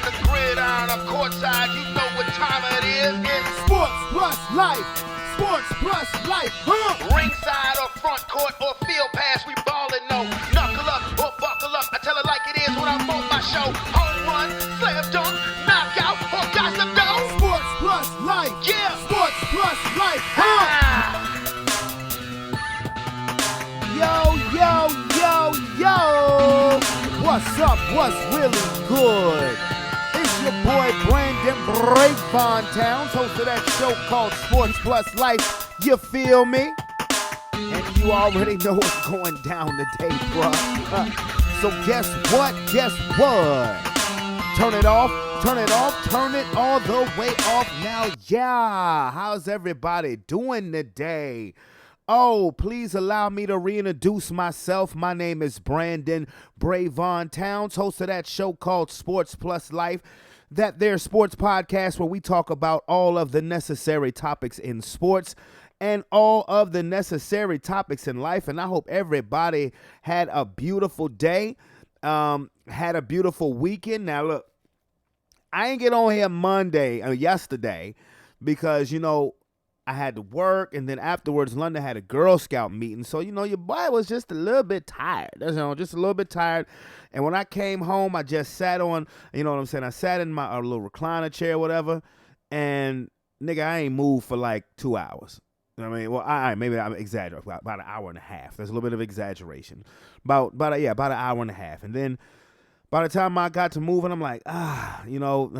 the gridiron or courtside, you know what time it is. It's Sports plus life. Sports plus life. ringside or front court or field pass, we ballin', no. Knuckle up or buckle up, I tell it like it is when I'm on my show. Home run, slam dunk, knockout, or gossip go. Sports plus life. Yeah. Sports plus life. Yo, yo, yo, yo. What's up? What's really good? It's your boy Brandon Brevon Towns, host of that show called Sports Plus Life. You feel me? And you already know what's going down today, bruh. So guess what? Guess what? Turn it off. Turn it off. Turn it all the way off now. Yeah. How's everybody doing today? Oh, please allow me to reintroduce myself. My name is Brandon Brevon Towns, host of that show called Sports Plus Life. That there sports podcast where we talk about all of the necessary topics in sports and all of the necessary topics in life. And I hope everybody had a beautiful day, had a beautiful weekend. Now, look, I ain't get on here yesterday, because, you know, I had to work, and then afterwards, London had a Girl Scout meeting. So, you know, your boy was just a little bit tired. Just a little bit tired. And when I came home, I just sat on, you know what I'm saying? I sat in my little recliner chair, whatever. And, nigga, I ain't moved for like 2 hours. You know what I mean? Well, maybe I'm exaggerating. About an hour and a half. There's a little bit of exaggeration. About an hour and a half. And then by the time I got to moving, I'm like, you know,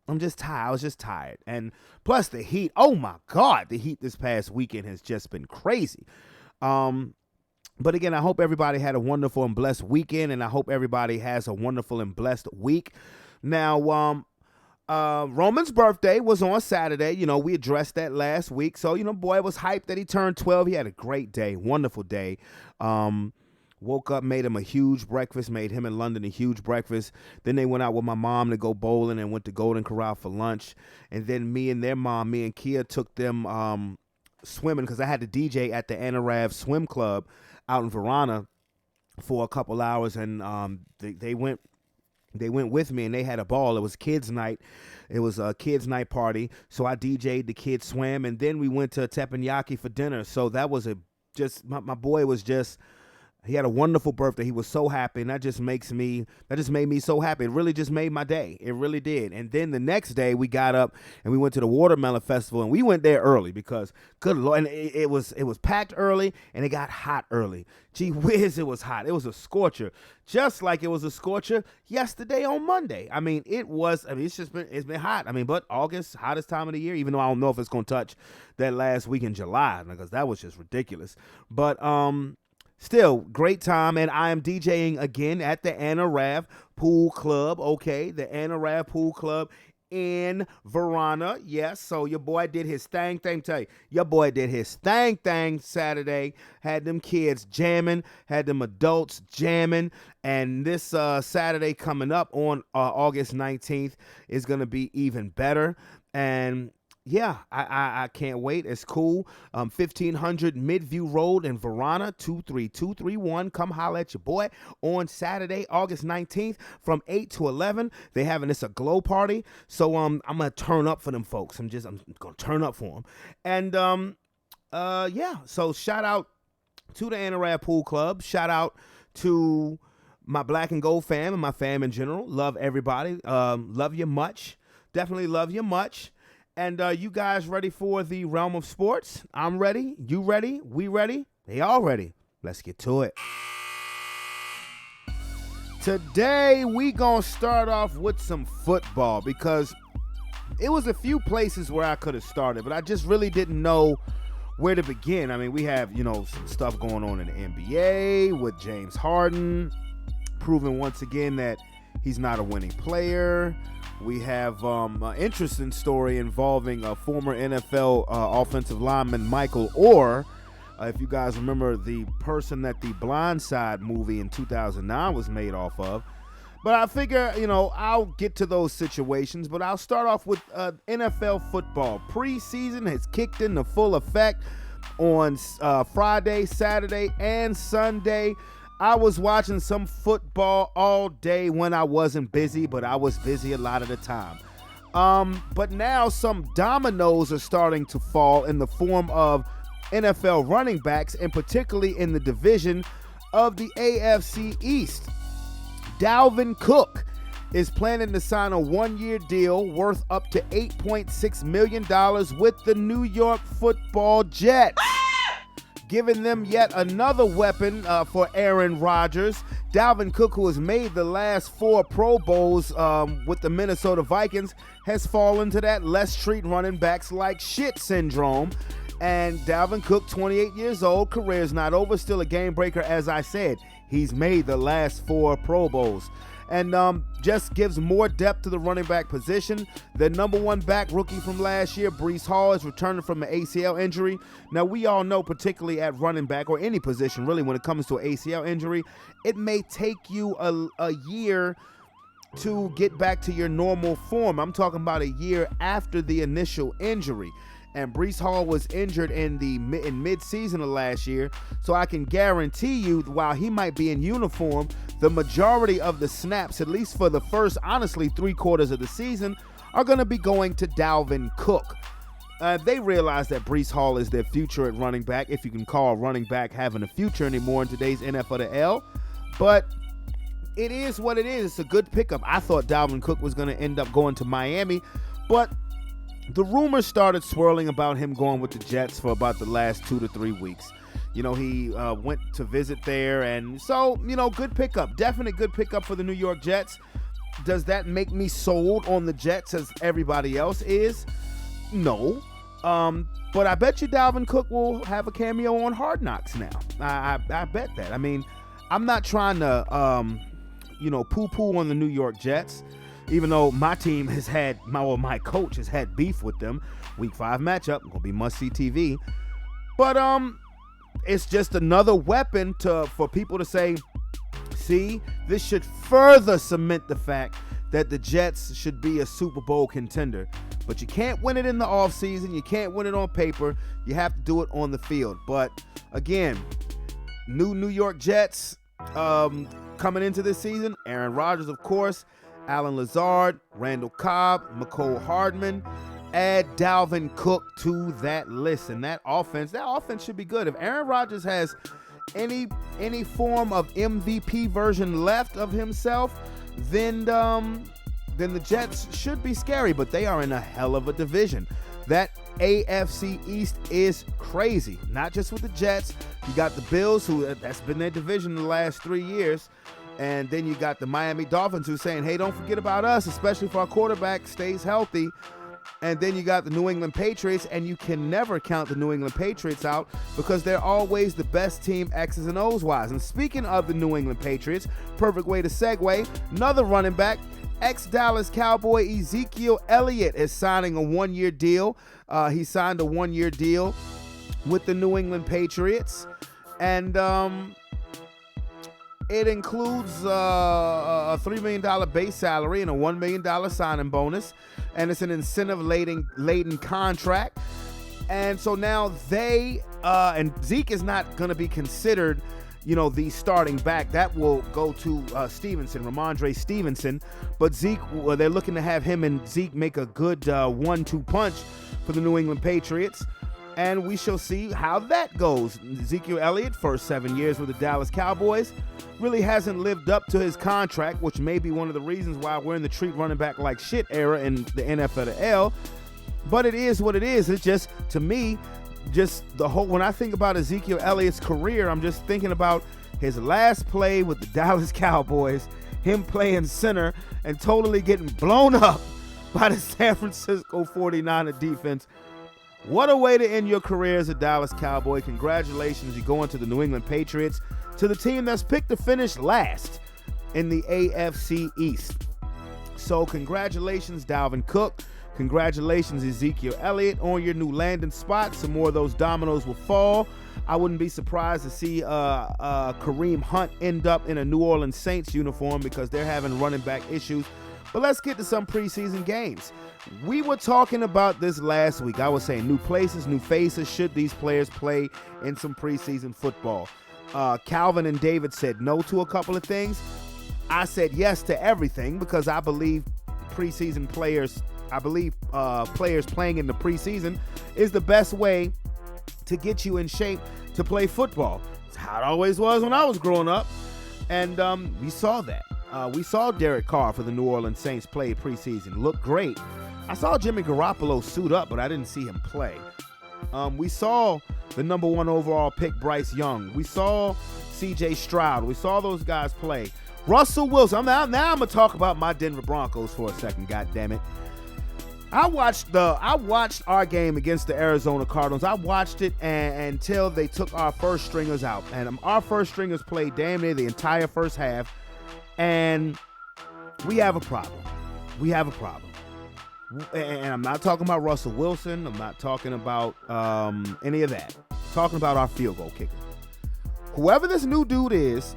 I'm just tired. I was just tired. And plus the heat. Oh my God, the heat this past weekend has just been crazy. But again, I hope everybody had a wonderful and blessed weekend, and I hope everybody has a wonderful and blessed week. Now, Roman's birthday was on Saturday. You know, we addressed that last week. So, you know, boy was hyped that he turned 12. He had a great day, wonderful day. Woke up, made him a huge breakfast, made him and London a huge breakfast. Then they went out with my mom to go bowling and went to Golden Corral for lunch. And then me and Kia took them swimming, because I had to DJ at the Anarav Swim Club out in Verona for a couple hours. And they went with me, and they had a ball. It was kids' night. It was a kids' night party. So I DJ'd, the kids swam, and then we went to teppanyaki for dinner. So that was my boy was just... He had a wonderful birthday. He was so happy, and that just made me so happy. It really just made my day. It really did. And then the next day, we got up and we went to the Watermelon Festival, and we went there early because, good Lord, and it was packed early, and it got hot early. Gee whiz, it was hot. It was a scorcher, just like it was a scorcher yesterday on Monday. I mean, it's been hot. I mean, but August, hottest time of the year, even though I don't know if it's going to touch that last week in July, because that was just ridiculous. But, still, great time, and I am DJing again at the Anarav Pool Club, okay? The Anarav Pool Club in Verona, yes. So your boy did his thing. Tell you, your boy did his thing Saturday. Had them kids jamming, had them adults jamming, and this Saturday coming up on August 19th is going to be even better, and... yeah, I can't wait. It's cool. 1500 Midview Road in Verona, 23231. Come holler at your boy on Saturday, August 19th from 8 to 11. They having this a glow party. So I'm going to turn up for them folks. I'm going to turn up for them. And yeah, so shout out to the Anarav Pool Club. Shout out to my Black and Gold fam and my fam in general. Love everybody. Love you much. Definitely love you much. And you guys ready for the realm of sports? I'm ready. You ready? We ready? They all ready. Let's get to it. Today, we gonna start off with some football, because it was a few places where I could have started, but I just really didn't know where to begin. I mean, we have, you know, some stuff going on in the NBA with James Harden, proving once again that he's not a winning player. We have an interesting story involving a former NFL offensive lineman, Michael Orr. If you guys remember, the person that the Blind Side movie in 2009 was made off of. But I figure, you know, I'll get to those situations, but I'll start off with NFL football. Preseason has kicked into full effect on Friday, Saturday, and Sunday. I was watching some football all day when I wasn't busy, but I was busy a lot of the time. But now some dominoes are starting to fall in the form of NFL running backs, and particularly in the division of the AFC East. Dalvin Cook is planning to sign a one-year deal worth up to $8.6 million with the New York Football Jets, giving them yet another weapon for Aaron Rodgers. Dalvin Cook, who has made the last 4 Pro Bowls with the Minnesota Vikings, has fallen to that let's treat running backs like shit syndrome. And Dalvin Cook, 28 years old, career's not over, still a game breaker, as I said. He's made the last 4 Pro Bowls. And just gives more depth to the running back position. The number 1 back rookie from last year, Breece Hall, is returning from an ACL injury. Now, we all know, particularly at running back or any position, really, when it comes to an ACL injury, it may take you a year to get back to your normal form. I'm talking about a year after the initial injury. And Breece Hall was injured in mid-season of last year, so I can guarantee you, while he might be in uniform, the majority of the snaps, at least for the first, honestly, 3 quarters of the season, are going to be going to Dalvin Cook. They realize that Breece Hall is their future at running back, if you can call running back having a future anymore in today's NFL. But it is what it is. It's a good pickup. I thought Dalvin Cook was going to end up going to Miami, but the rumors started swirling about him going with the Jets for about the last 2 to 3 weeks. You know, he went to visit there, and so, you know, good pickup. Definite good pickup for the New York Jets. Does that make me sold on the Jets as everybody else is? No. But I bet you Dalvin Cook will have a cameo on Hard Knocks now. I bet that. I mean, I'm not trying to, poo-poo on the New York Jets, even though my team has had, my coach has had beef with them. Week 5 matchup, gonna be must-see TV. But it's just another weapon for people to say, see, this should further cement the fact that the Jets should be a Super Bowl contender. But you can't win it in the offseason. You can't win it on paper. You have to do it on the field. But again, New York Jets coming into this season, Aaron Rodgers, of course, Alan Lazard, Randall Cobb, McCole Hardman. Add Dalvin Cook to that list, and that offense should be good. If Aaron Rodgers has any form of MVP version left of himself, then the Jets should be scary, but they are in a hell of a division. That AFC East is crazy, not just with the Jets. You got the Bills, that's been their division the last 3 years. And then you got the Miami Dolphins, who's saying, hey, don't forget about us, especially if our quarterback stays healthy. And then you got the New England Patriots, and you can never count the New England Patriots out because they're always the best team X's and O's wise. And speaking of the New England Patriots, perfect way to segue, another running back, ex-Dallas Cowboy Ezekiel Elliott is signing a 1-year deal. He signed a 1-year deal with the New England Patriots. And it includes a $3 million base salary and a $1 million signing bonus. And it's an incentive-laden contract. And so now and Zeke is not going to be considered, the starting back. That will go to Ramondre Stevenson. But Zeke, they're looking to have him and Zeke make a good 1-2 punch for the New England Patriots. And we shall see how that goes. Ezekiel Elliott, first 7 years with the Dallas Cowboys, really hasn't lived up to his contract, which may be one of the reasons why we're in the treat running back like shit era in the NFL. But it is what it is. It's just, to me, when I think about Ezekiel Elliott's career, I'm just thinking about his last play with the Dallas Cowboys, him playing center and totally getting blown up by the San Francisco 49er defense. What a way to end your career as a Dallas Cowboy. Congratulations, you're going to the New England Patriots, to the team that's picked to finish last in the AFC East. So congratulations, Dalvin Cook. Congratulations, Ezekiel Elliott, on your new landing spot. Some more of those dominoes will fall. I wouldn't be surprised to see Kareem Hunt end up in a New Orleans Saints uniform because they're having running back issues. But let's get to some preseason games. We were talking about this last week. I was saying new places, new faces. Should these players play in some preseason football? Calvin and David said no to a couple of things. I said yes to everything because I believe preseason players, players playing in the preseason is the best way to get you in shape to play football. It's how it always was when I was growing up. And we saw that. We saw Derek Carr for the New Orleans Saints play preseason. Looked great. I saw Jimmy Garoppolo suit up, but I didn't see him play. We saw the number 1 overall pick, Bryce Young. We saw C.J. Stroud. We saw those guys play. Russell Wilson. Now I'm going to talk about my Denver Broncos for a second, goddammit. I watched our game against the Arizona Cardinals. I watched it until they took our first stringers out. And our first stringers played damn near the entire first half. And we have a problem. And I'm not talking about Russell Wilson. I'm not talking about any of that. I'm talking about our field goal kicker. Whoever this new dude is,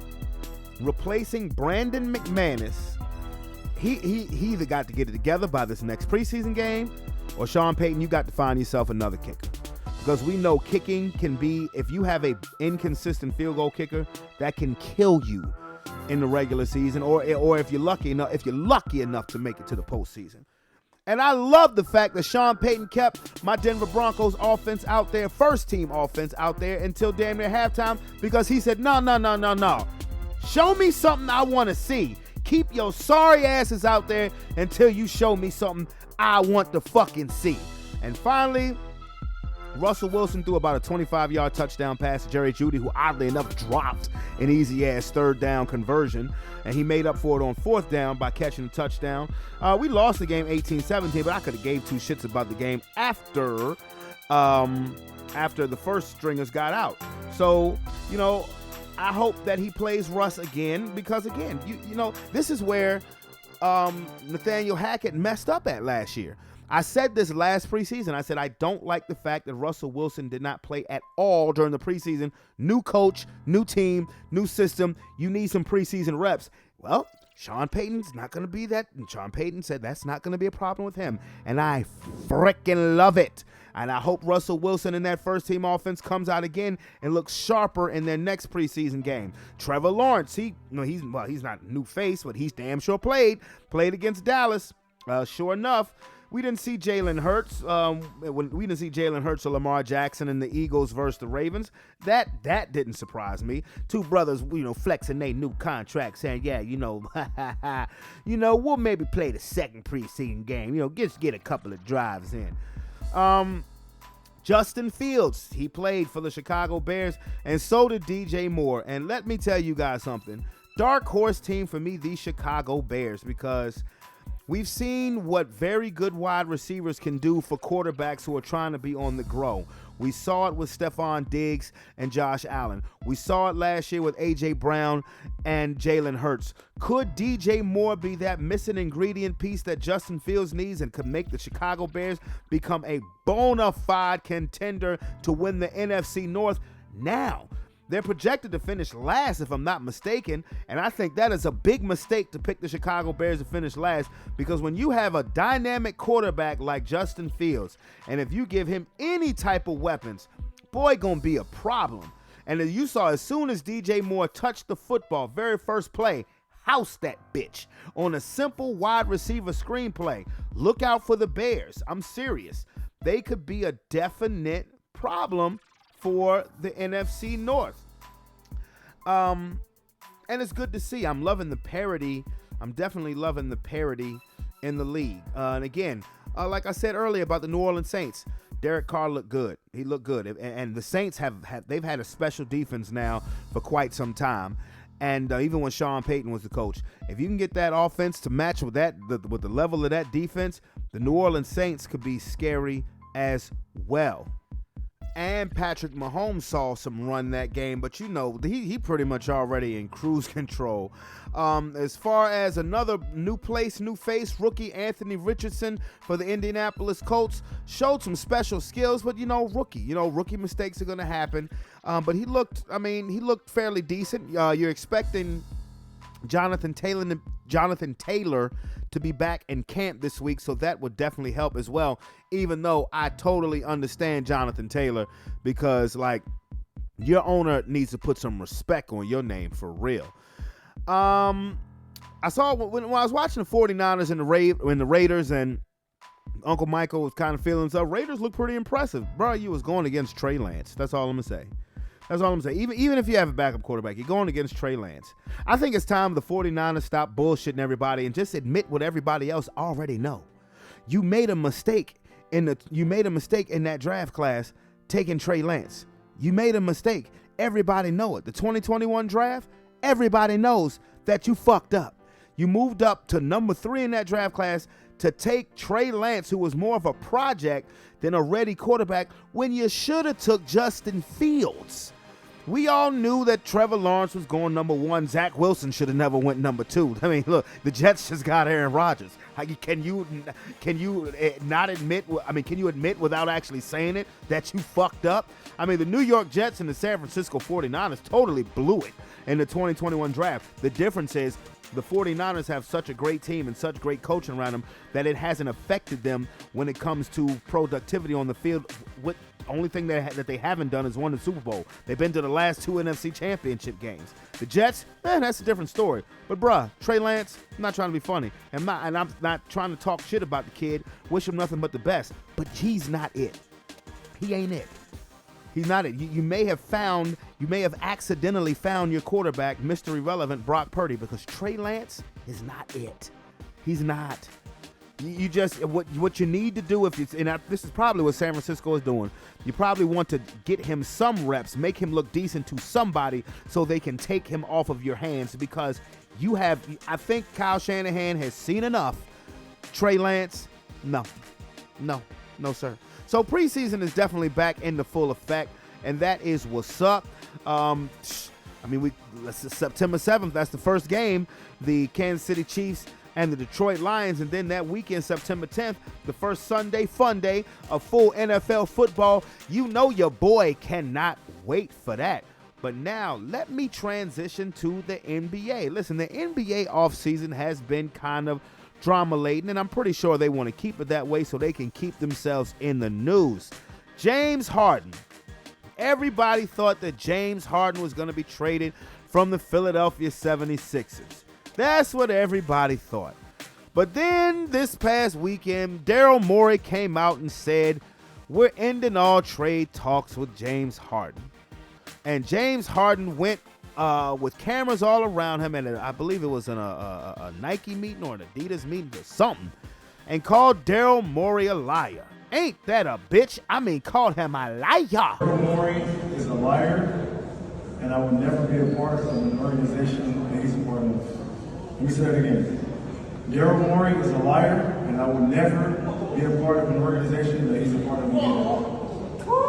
replacing Brandon McManus, he either got to get it together by this next preseason game, or Sean Payton, you got to find yourself another kicker. Because we know kicking can be, if you have a inconsistent field goal kicker, that can kill you in the regular season, or if you're lucky enough to make it to the postseason. And I love the fact that Sean Payton kept my Denver Broncos offense out there, first team offense out there until damn near halftime, because he said, no. Show me something I want to see. Keep your sorry asses out there until you show me something I want to fucking see. And finally, Russell Wilson threw about a 25-yard touchdown pass to Jerry Jeudy, who oddly enough dropped an easy-ass third down conversion, and he made up for it on fourth down by catching a touchdown. We lost the game 18-17, but I could have gave two shits about the game after the first stringers got out. So, I hope that he plays Russ again, because again, this is where Nathaniel Hackett messed up at last year. I said this last preseason. I said I don't like the fact that Russell Wilson did not play at all during the preseason. New coach, new team, new system. You need some preseason reps. Well, Sean Payton's not going to be that. And Sean Payton said that's not going to be a problem with him. And I freaking love it. And I hope Russell Wilson in that first team offense comes out again and looks sharper in their next preseason game. Trevor Lawrence, he's not a new face, but he's damn sure played against Dallas. Sure enough, we didn't see Jalen Hurts. We didn't see Jalen Hurts or Lamar Jackson in the Eagles versus the Ravens. That didn't surprise me. Two brothers, flexing their new contract, saying, yeah, we'll maybe play the second preseason game. Just get a couple of drives in. Justin Fields, he played for the Chicago Bears, and so did DJ Moore. And let me tell you guys something. Dark horse team for me, the Chicago Bears, because we've seen what very good wide receivers can do for quarterbacks who are trying to be on the grow. We saw it with Stephon Diggs and Josh Allen. We saw it last year with A.J. Brown and Jalen Hurts. Could DJ Moore be that missing ingredient piece that Justin Fields needs and could make the Chicago Bears become a bona fide contender to win the NFC North? Now, they're projected to finish last, if I'm not mistaken, and I think that is a big mistake to pick the Chicago Bears to finish last, because when you have a dynamic quarterback like Justin Fields, and if you give him any type of weapons, boy, gonna be a problem. And as you saw, as soon as DJ Moore touched the football, very first play, house that bitch on a simple wide receiver screenplay. Look out for the Bears. I'm serious. They could be a definite problem for the NFC North. And it's good to see. I'm loving the parity. I'm definitely loving the parity in the league. And again, like I said earlier about the New Orleans Saints, Derek Carr looked good. He looked good. And the Saints they've had a special defense now for quite some time. And even when Sean Payton was the coach, if you can get that offense to match with with the level of that defense, the New Orleans Saints could be scary as well. And Patrick Mahomes saw some run that game, but he pretty much already in cruise control. As far as another new place, new face, rookie Anthony Richardson for the Indianapolis Colts showed some special skills, but rookie mistakes are going to happen. But he looked fairly decent. You're expecting Jonathan Taylor to be back in camp this week, so that would definitely help as well, even though I totally understand Jonathan Taylor, because your owner needs to put some respect on your name for real. I saw when I was watching the 49ers and the Raiders, and Uncle Michael was kind of feeling himself. Raiders look pretty impressive. Bro, you was going against Trey Lance. That's all I'm going to say. That's all I'm saying. Even if you have a backup quarterback, you're going against Trey Lance. I think it's time the 49ers stop bullshitting everybody and just admit what everybody else already know. You made a mistake in that draft class taking Trey Lance. You made a mistake. Everybody know it. The 2021 draft, everybody knows that you fucked up. You moved up to number 3 in that draft class to take Trey Lance, who was more of a project than a ready quarterback, when you should have took Justin Fields. We all knew that Trevor Lawrence was going number 1. Zach Wilson should have never went number 2. I mean, look, the Jets just got Aaron Rodgers. Can you not admit? I mean, can you admit without actually saying it that you fucked up? I mean, the New York Jets and the San Francisco 49ers totally blew it in the 2021 draft. The difference is the 49ers have such a great team and such great coaching around them that it hasn't affected them when it comes to productivity on the field. What only thing that they haven't done is won the Super Bowl. They've been to the last 2 NFC championship games. The Jets, that's a different story. But bruh, Trey Lance, I'm not trying to be funny, and I'm not trying to talk shit about the kid. Wish him nothing but the best. But he's not it. He ain't it. He's not it. You may have accidentally found your quarterback, Mr. Irrelevant, Brock Purdy, because Trey Lance is not it. He's not. You just, what you need to do, this is probably what San Francisco is doing. You probably want to get him some reps, make him look decent to somebody so they can take him off of your hands, because I think Kyle Shanahan has seen enough. Trey Lance, no, sir. So preseason is definitely back into full effect, and that is what's up. September 7th, that's the first game, the Kansas City Chiefs and the Detroit Lions, and then that weekend, September 10th, the first Sunday fun day of full NFL football. You know your boy cannot wait for that. But now, let me transition to the NBA. Listen, the NBA offseason has been kind of drama-laden, and I'm pretty sure they want to keep it that way so they can keep themselves in the news. James Harden. Everybody thought that James Harden was going to be traded from the Philadelphia 76ers. That's what everybody thought. But then this past weekend, Daryl Morey came out and said, we're ending all trade talks with James Harden. And James Harden went with cameras all around him, and I believe it was in a Nike meeting or an Adidas meeting or something, and called Daryl Morey a liar. Ain't that a bitch? I mean, called him a liar. Daryl Morey is a liar, and I will never be a part of an organization that he's a part of. Let me say that again. Daryl Morey is a liar, and I will never be a part of an organization that he's a part of again.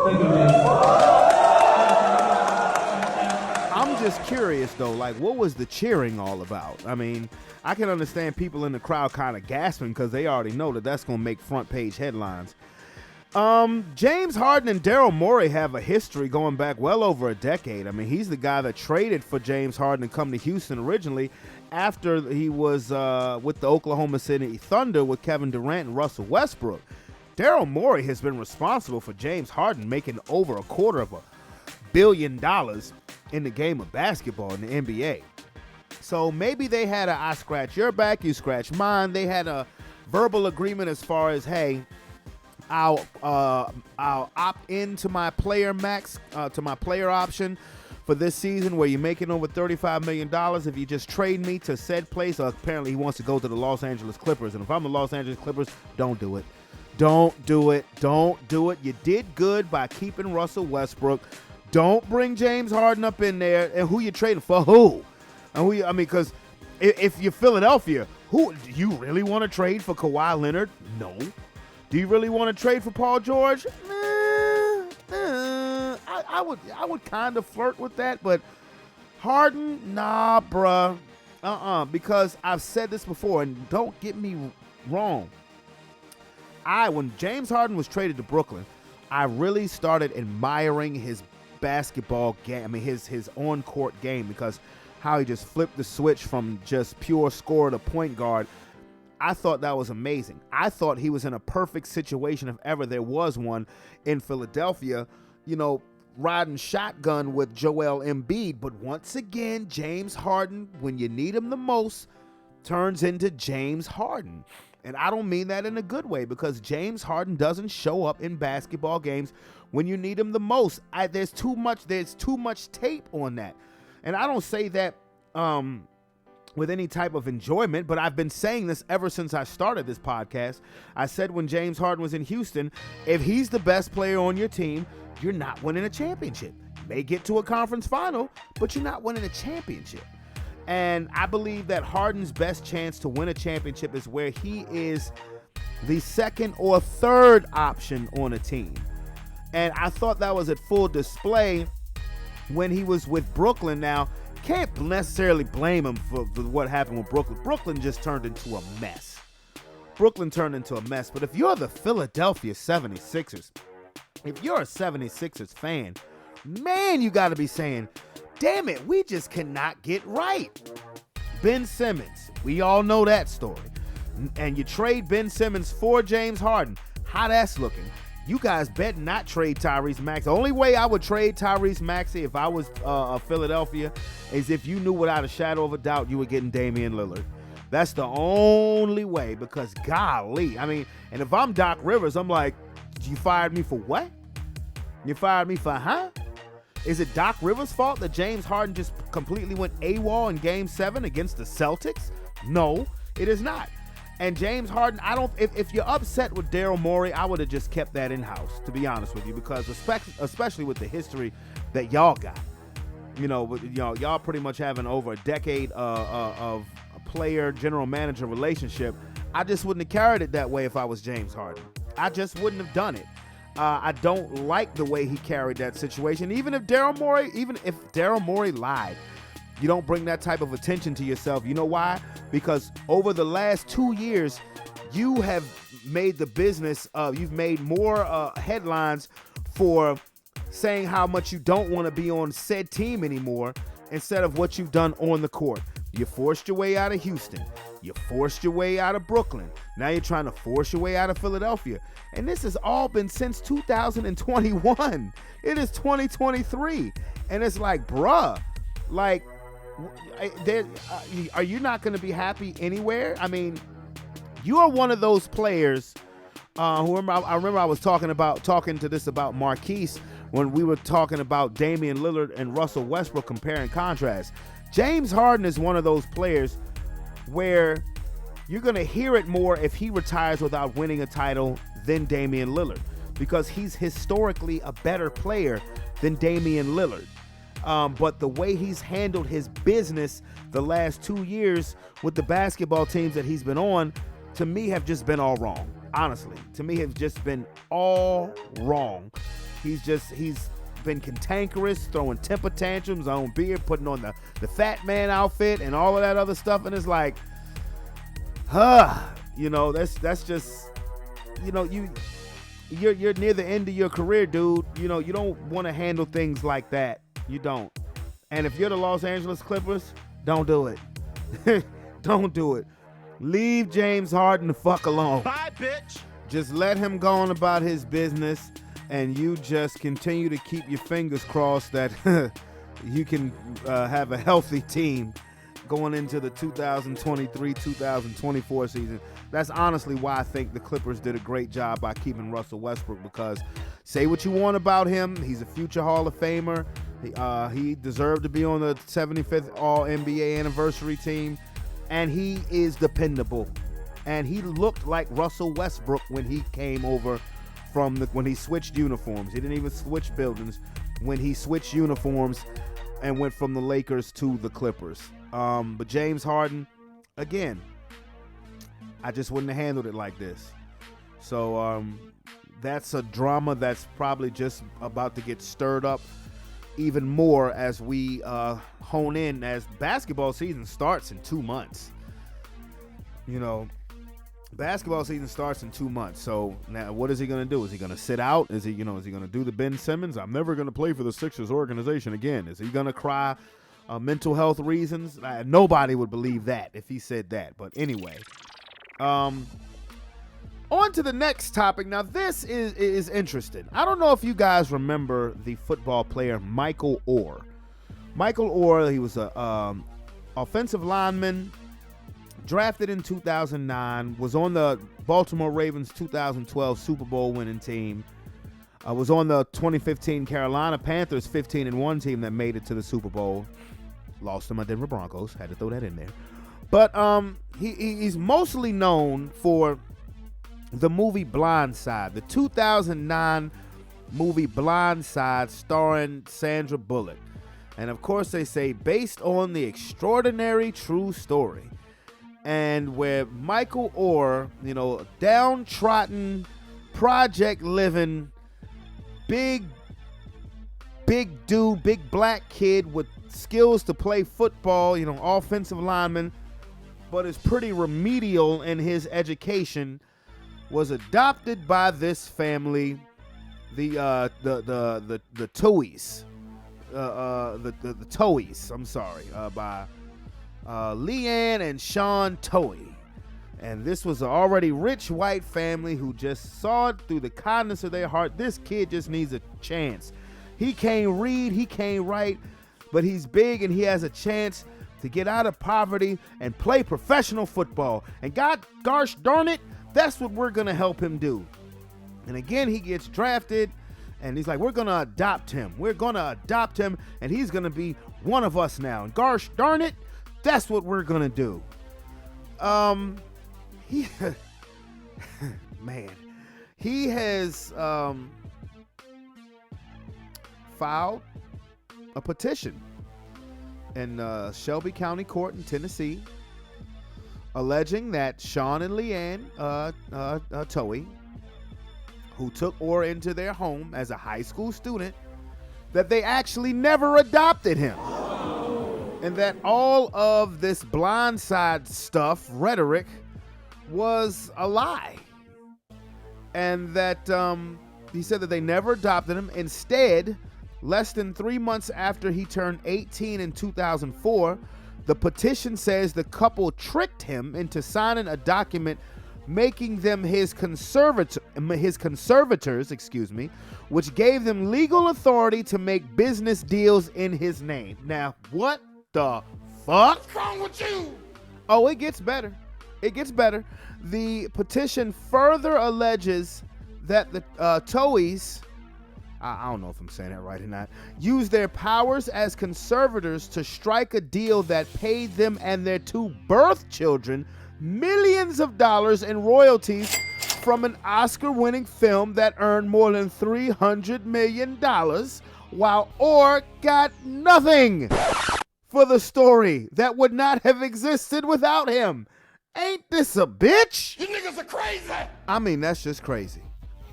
Thank you, man. I'm just curious, though, like, what was the cheering all about? I mean, I can understand people in the crowd kind of gasping because they already know that that's going to make front page headlines. James Harden and Daryl Morey have a history going back well over a decade. I mean, he's the guy that traded for James Harden to come to Houston originally after he was with the Oklahoma City Thunder with Kevin Durant and Russell Westbrook. Daryl Morey has been responsible for James Harden making over $250 million in the game of basketball in the NBA. So maybe they had I scratch your back, you scratch mine. They had a verbal agreement as far as, hey, I'll opt into my player max, to my player option for this season where you're making over $35 million if you just trade me to said place. Apparently he wants to go to the Los Angeles Clippers. And if I'm the Los Angeles Clippers, don't do it. Don't do it. Don't do it. You did good by keeping Russell Westbrook. Don't bring James Harden up in there. And who you trading for? Who? And because if you're Philadelphia, who do you really want to trade for? Kawhi Leonard? No. Do you really want to trade for Paul George? I would kind of flirt with that, but Harden, nah, bruh. Because I've said this before, and don't get me wrong. When James Harden was traded to Brooklyn, I really started admiring his basketball game. I mean, his on-court game, because how he just flipped the switch from just pure scorer to point guard. I thought that was amazing. I thought he was in a perfect situation if ever there was one in Philadelphia. You know, riding shotgun with Joel Embiid. But once again, James Harden, when you need him the most, turns into James Harden. And I don't mean that in a good way, because James Harden doesn't show up in basketball games when you need him the most. There's too much tape on that. And I don't say that with any type of enjoyment, but I've been saying this ever since I started this podcast. I said when James Harden was in Houston, if he's the best player on your team, you're not winning a championship. You may get to a conference final, but you're not winning a championship. And I believe that Harden's best chance to win a championship is where he is the second or third option on a team. And I thought that was at full display when he was with Brooklyn. Now, can't necessarily blame him for what happened with Brooklyn. Brooklyn just turned into a mess. But if you're the Philadelphia 76ers, if you're a 76ers fan, man, you got to be saying, damn it, we just cannot get right. Ben Simmons, we all know that story. And you trade Ben Simmons for James Harden. How that's looking. You guys bet not trade Tyrese Maxey. The only way I would trade Tyrese Maxey if I was Philadelphia is if you knew without a shadow of a doubt you were getting Damian Lillard. That's the only way, because golly. I mean, and if I'm Doc Rivers, I'm like, you fired me for what? You fired me for huh? Is it Doc Rivers' fault that James Harden just completely went AWOL in Game 7 against the Celtics? No, it is not. And James Harden, if you're upset with Daryl Morey, I would have just kept that in-house, to be honest with you, because especially with the history that y'all got. Y'all pretty much having over a decade of a player-general manager relationship. I just wouldn't have carried it that way if I was James Harden. I just wouldn't have done it. I don't like the way he carried that situation. Even if Daryl Morey lied, you don't bring that type of attention to yourself. You know why? Because over the last 2 years, you have made the business you've made more headlines for saying how much you don't want to be on said team anymore instead of what you've done on the court. You forced your way out of Houston. You forced your way out of Brooklyn. Now you're trying to force your way out of Philadelphia. And this has all been since 2021. It is 2023. And it's like, bruh, like, are you not going to be happy anywhere? I mean, you are one of those players I remember I was talking to this about Marquise when we were talking about Damian Lillard and Russell Westbrook, compare and contrast. James Harden is one of those players where you're going to hear it more if he retires without winning a title than Damian Lillard, because he's historically a better player than Damian Lillard. But the way he's handled his business the last 2 years with the basketball teams that he's been on, to me, have just been all wrong. Honestly, to me, have just been all wrong. He's been cantankerous, throwing temper tantrums on beard, putting on the fat man outfit and all of that other stuff. And it's like, that's just, you're near the end of your career, dude. You don't want to handle things like that. You don't. And if you're the Los Angeles Clippers, don't do it. Don't do it. Leave James Harden the fuck alone. Bye, bitch. Just let him go on about his business, and you just continue to keep your fingers crossed that you can have a healthy team going into the 2023-2024 season. That's honestly why I think the Clippers did a great job by keeping Russell Westbrook, because say what you want about him, he's a future Hall of Famer. He deserved to be on the 75th All-NBA anniversary team, and he is dependable. And he looked like Russell Westbrook when he came over when he switched uniforms. He didn't even switch buildings. When he switched uniforms and went from the Lakers to the Clippers. But James Harden, again, I just wouldn't have handled it like this. So that's a drama that's probably just about to get stirred up even more as we hone in, as basketball season starts in 2 months. Basketball season starts in 2 months. So now what is he going to do? Is he going to sit out? Is he going to do the Ben Simmons? I'm never going to play for the Sixers organization again. Is he going to cry mental health reasons? Nobody would believe that if he said that. But anyway, On to the next topic. Now, this is interesting. I don't know if you guys remember the football player Michael Orr. Michael Orr, he was a offensive lineman, drafted in 2009, was on the Baltimore Ravens 2012 Super Bowl winning team, was on the 2015 Carolina Panthers 15-1 team that made it to the Super Bowl. Lost to my Denver Broncos. Had to throw that in there. But he's mostly known for the movie Blind Side, the 2009 movie Blind Side starring Sandra Bullock. And of course they say based on the extraordinary true story. And where Michael Orr, downtrodden, project living, big dude, big black kid with skills to play football, offensive lineman, but is pretty remedial in his education, was adopted by this family, the Towies, the Towies. I'm sorry, by Leanne and Sean Towey. And this was an already rich white family who just saw it through the kindness of their heart. This kid just needs a chance. He can't read, he can't write, but he's big and he has a chance to get out of poverty and play professional football. And gosh darn it, that's what we're going to help him do. And again, he gets drafted, and he's like, we're going to adopt him. We're going to adopt him, and he's going to be one of us now. And gosh darn it, that's what we're going to do. He has filed a petition in Shelby County Court in Tennessee, alleging that Sean and Leanne Towey, who took Orr into their home as a high school student, that they actually never adopted him. And that all of this blindside stuff, rhetoric, was a lie. And that he said that they never adopted him. Instead, less than 3 months after he turned 18 in 2004, the petition says the couple tricked him into signing a document making them his conservators, which gave them legal authority to make business deals in his name. Now, what the fuck? What's wrong with you? Oh, it gets better. It gets better. The petition further alleges that the Towies, I don't know if I'm saying that right or not, use their powers as conservators to strike a deal that paid them and their two birth children millions of dollars in royalties from an Oscar-winning film that earned more than $300 million, while Orr got nothing for the story that would not have existed without him. Ain't this a bitch? You niggas are crazy. I mean, that's just crazy.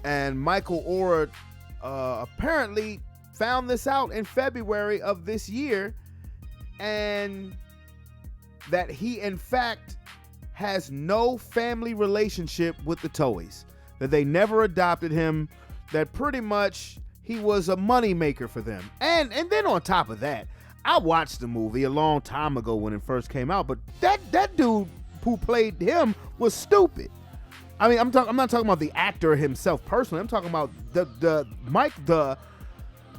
And Michael Orr apparently found this out in February of this year, and that he, in fact, has no family relationship with the Towies, that they never adopted him, that pretty much he was a moneymaker for them. And then on top of that, I watched the movie a long time ago when it first came out, but that dude who played him was stupid. I mean, I'm not talking about the actor himself personally. I'm talking about the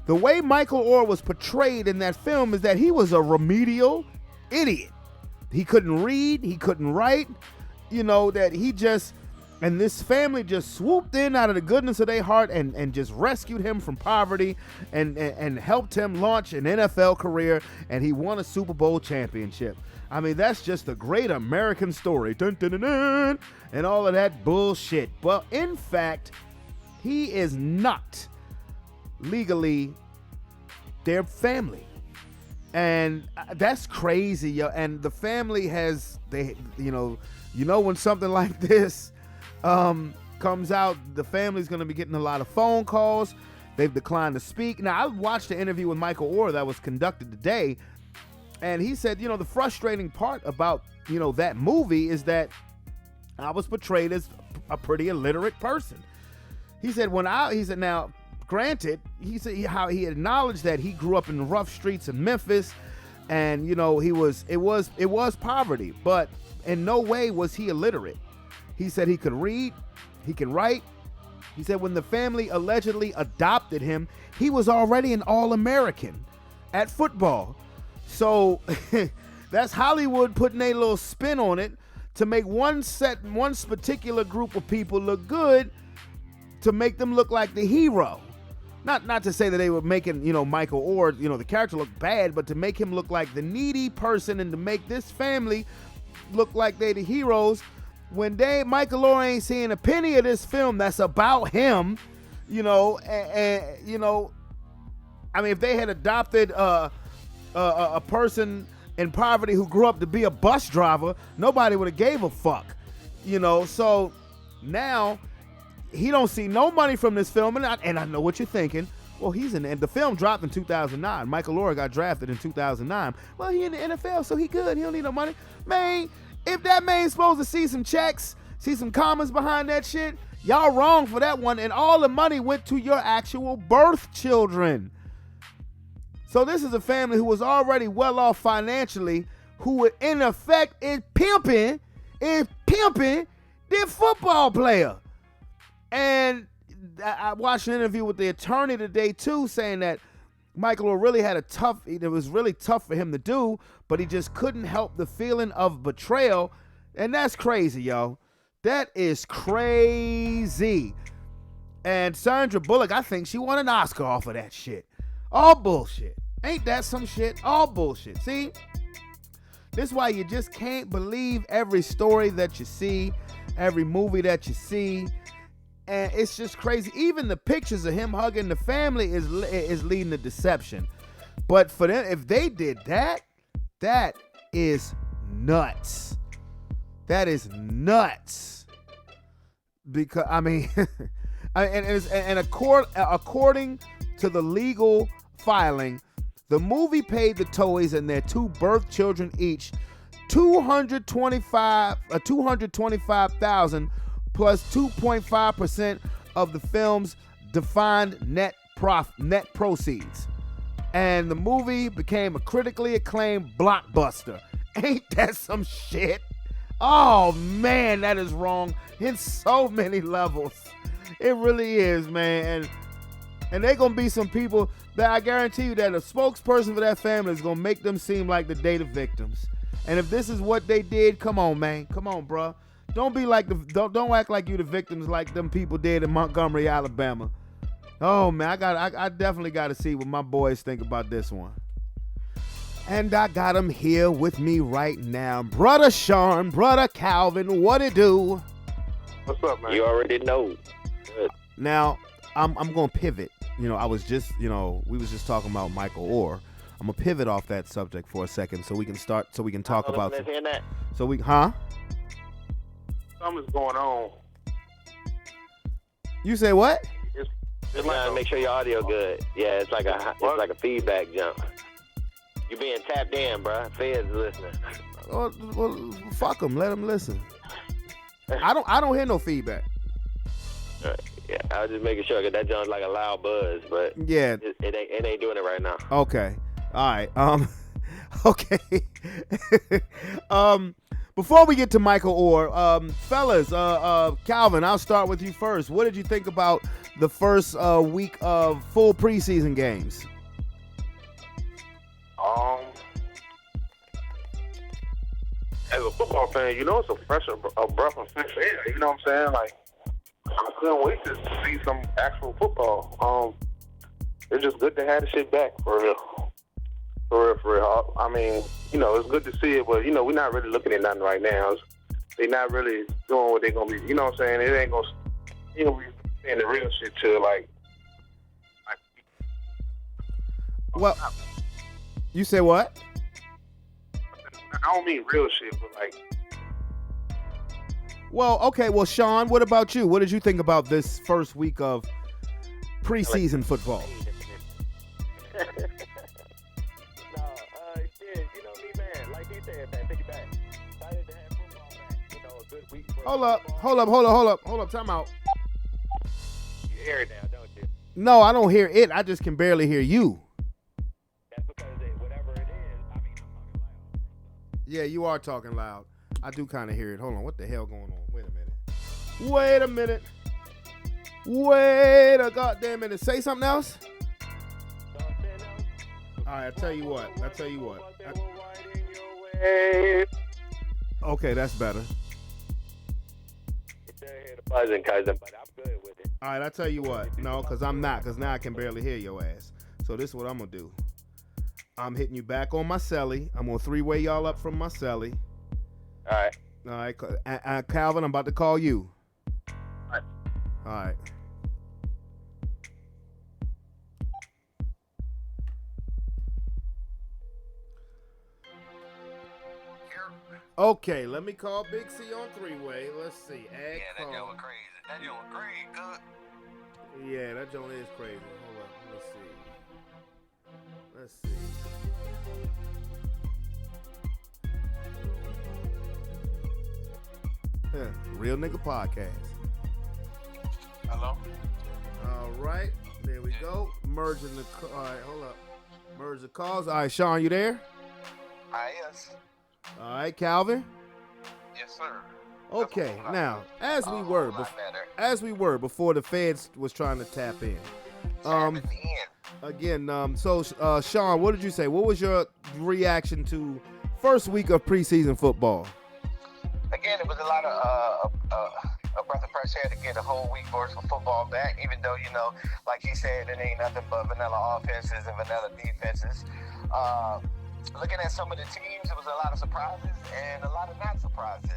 way Michael Orr was portrayed in that film is that he was a remedial idiot. He couldn't read, he couldn't write, that he just, and this family just swooped in out of the goodness of their heart and just rescued him from poverty and helped him launch an NFL career, and he won a Super Bowl championship. I mean, that's just a great American story. Dun, dun, dun, dun, and all of that bullshit. But in fact, he is not legally their family. And that's crazy, yo. And the family has, when something like this comes out, the family's going to be getting a lot of phone calls. They've declined to speak. Now, I watched the interview with Michael Orr that was conducted today, and he said, the frustrating part about, that movie is that I was portrayed as a pretty illiterate person. He said, now, granted, he said how he acknowledged that he grew up in the rough streets of Memphis, and it was poverty, but in no way was he illiterate. He said he could read, He can write. He said when the family allegedly adopted him, he was already an All-American at football. So that's Hollywood putting a little spin on it to make one particular group of people look good, to make them look like the hero. Not to say that they were making, Michael Orr, the character look bad, but to make him look like the needy person and to make this family look like they the heroes when Michael Orr ain't seeing a penny of this film that's about him, I mean, if they had adopted a person in poverty who grew up to be a bus driver, nobody would have gave a fuck, so now he don't see no money from this film, and I know what you're thinking. Well, and the film dropped in 2009. Michael Orr got drafted in 2009. Well, he in the NFL, so he good. He don't need no money. Man, if that man's supposed to see some checks, see some commas behind that shit, y'all wrong for that one, and all the money went to your actual birth children. So this is a family who was already well off financially, who in effect is pimping their football player. And I watched an interview with the attorney today too, saying that Michael Orr really had it was really tough for him to do, but he just couldn't help the feeling of betrayal. And that's crazy, yo. That is crazy. And Sandra Bullock, I think she won an Oscar off of that shit. All bullshit. Ain't that some shit? All bullshit. See? This is why you just can't believe every story that you see, every movie that you see. And it's just crazy. Even the pictures of him hugging the family is leading to deception. But for them, if they did that, that is nuts. That is nuts. Because I mean, according to the legal filing, the movie paid the Toys and their two birth children each $225,000 plus 2.5% of the film's defined net proceeds. And the movie became a critically acclaimed blockbuster. Ain't that some shit? Oh man, that is wrong in so many levels. It really is, man. And they're gonna be some people that I guarantee you that a spokesperson for that family is gonna make them seem like the data victims. And if this is what they did, come on, man. Come on, bro. Don't be like don't act like you the victims like them people did in Montgomery, Alabama. Oh man, I definitely got to see what my boys think about this one. And I got him here with me right now, brother Sean, brother Calvin. What it do? What's up, man? You already know. Good. Now I'm gonna pivot. I was just we was just talking about Michael Orr. I'm gonna pivot off that subject for a second so we can talk about. So we Something's going on. You say what? Just trying to make sure your audio good. Yeah, it's like a feedback jump. You being tapped in, bro. Feds listening. Well, fuck them. Let them listen. I don't hear no feedback. Yeah, I was just making sure because that jump's like a loud buzz, but yeah, it ain't doing it right now. Okay. All right. Okay. Before we get to Michael Orr, fellas, Calvin, I'll start with you first. What did you think about the first week of full preseason games? As a football fan, it's a fresh breath of fresh air. You know what I'm saying? Like, I couldn't wait to see some actual football. It's just good to have the shit back, for real. For real. I mean, it's good to see it, but, we're not really looking at nothing right now. They're not really doing what they're going to be. You know what I'm saying? It ain't going to, be saying the real shit to, like. Well, you say what? I don't mean real shit, but, like. Well, okay. Well, Sean, what about you? What did you think about this first week of preseason football? Hold up. Time out. You hear it now, don't you? No, I don't hear it. I just can barely hear you. That's because whatever it is, I'm talking loud. Yeah, you are talking loud. I do kind of hear it. Hold on. What the hell going on? Wait a minute. Wait a minute. Wait a goddamn minute. Say something else? All right, I tell you what. Okay, that's better. Buzzing, cousin, but I'm good with it. All right, I tell you what. No, because I'm not, because now I can barely hear your ass. So this is what I'm going to do. I'm hitting you back on my celly. I'm going to three-way y'all up from my celly. All right, Calvin, I'm about to call you. right. All right. Okay, let me call Big C on three-way. Let's see. Yeah, that joint was crazy. That joint was crazy, good. Yeah, that joint is crazy. Hold up. Let's see. Real Nigga Podcast. Hello? All right. There we go. Merging the... All right, hold up. Merge the calls. All right, Sean, you there? Yes. All right, Calvin. Yes, sir. Okay, now as we were before the feds was trying to tap in. So Sean, what did you say? What was your reaction to first week of preseason football? Again, it was a lot of a breath of fresh air to get a whole week worth of football back. Even though like he said, it ain't nothing but vanilla offenses and vanilla defenses. Looking at some of the teams, it was a lot of surprises and a lot of not surprises.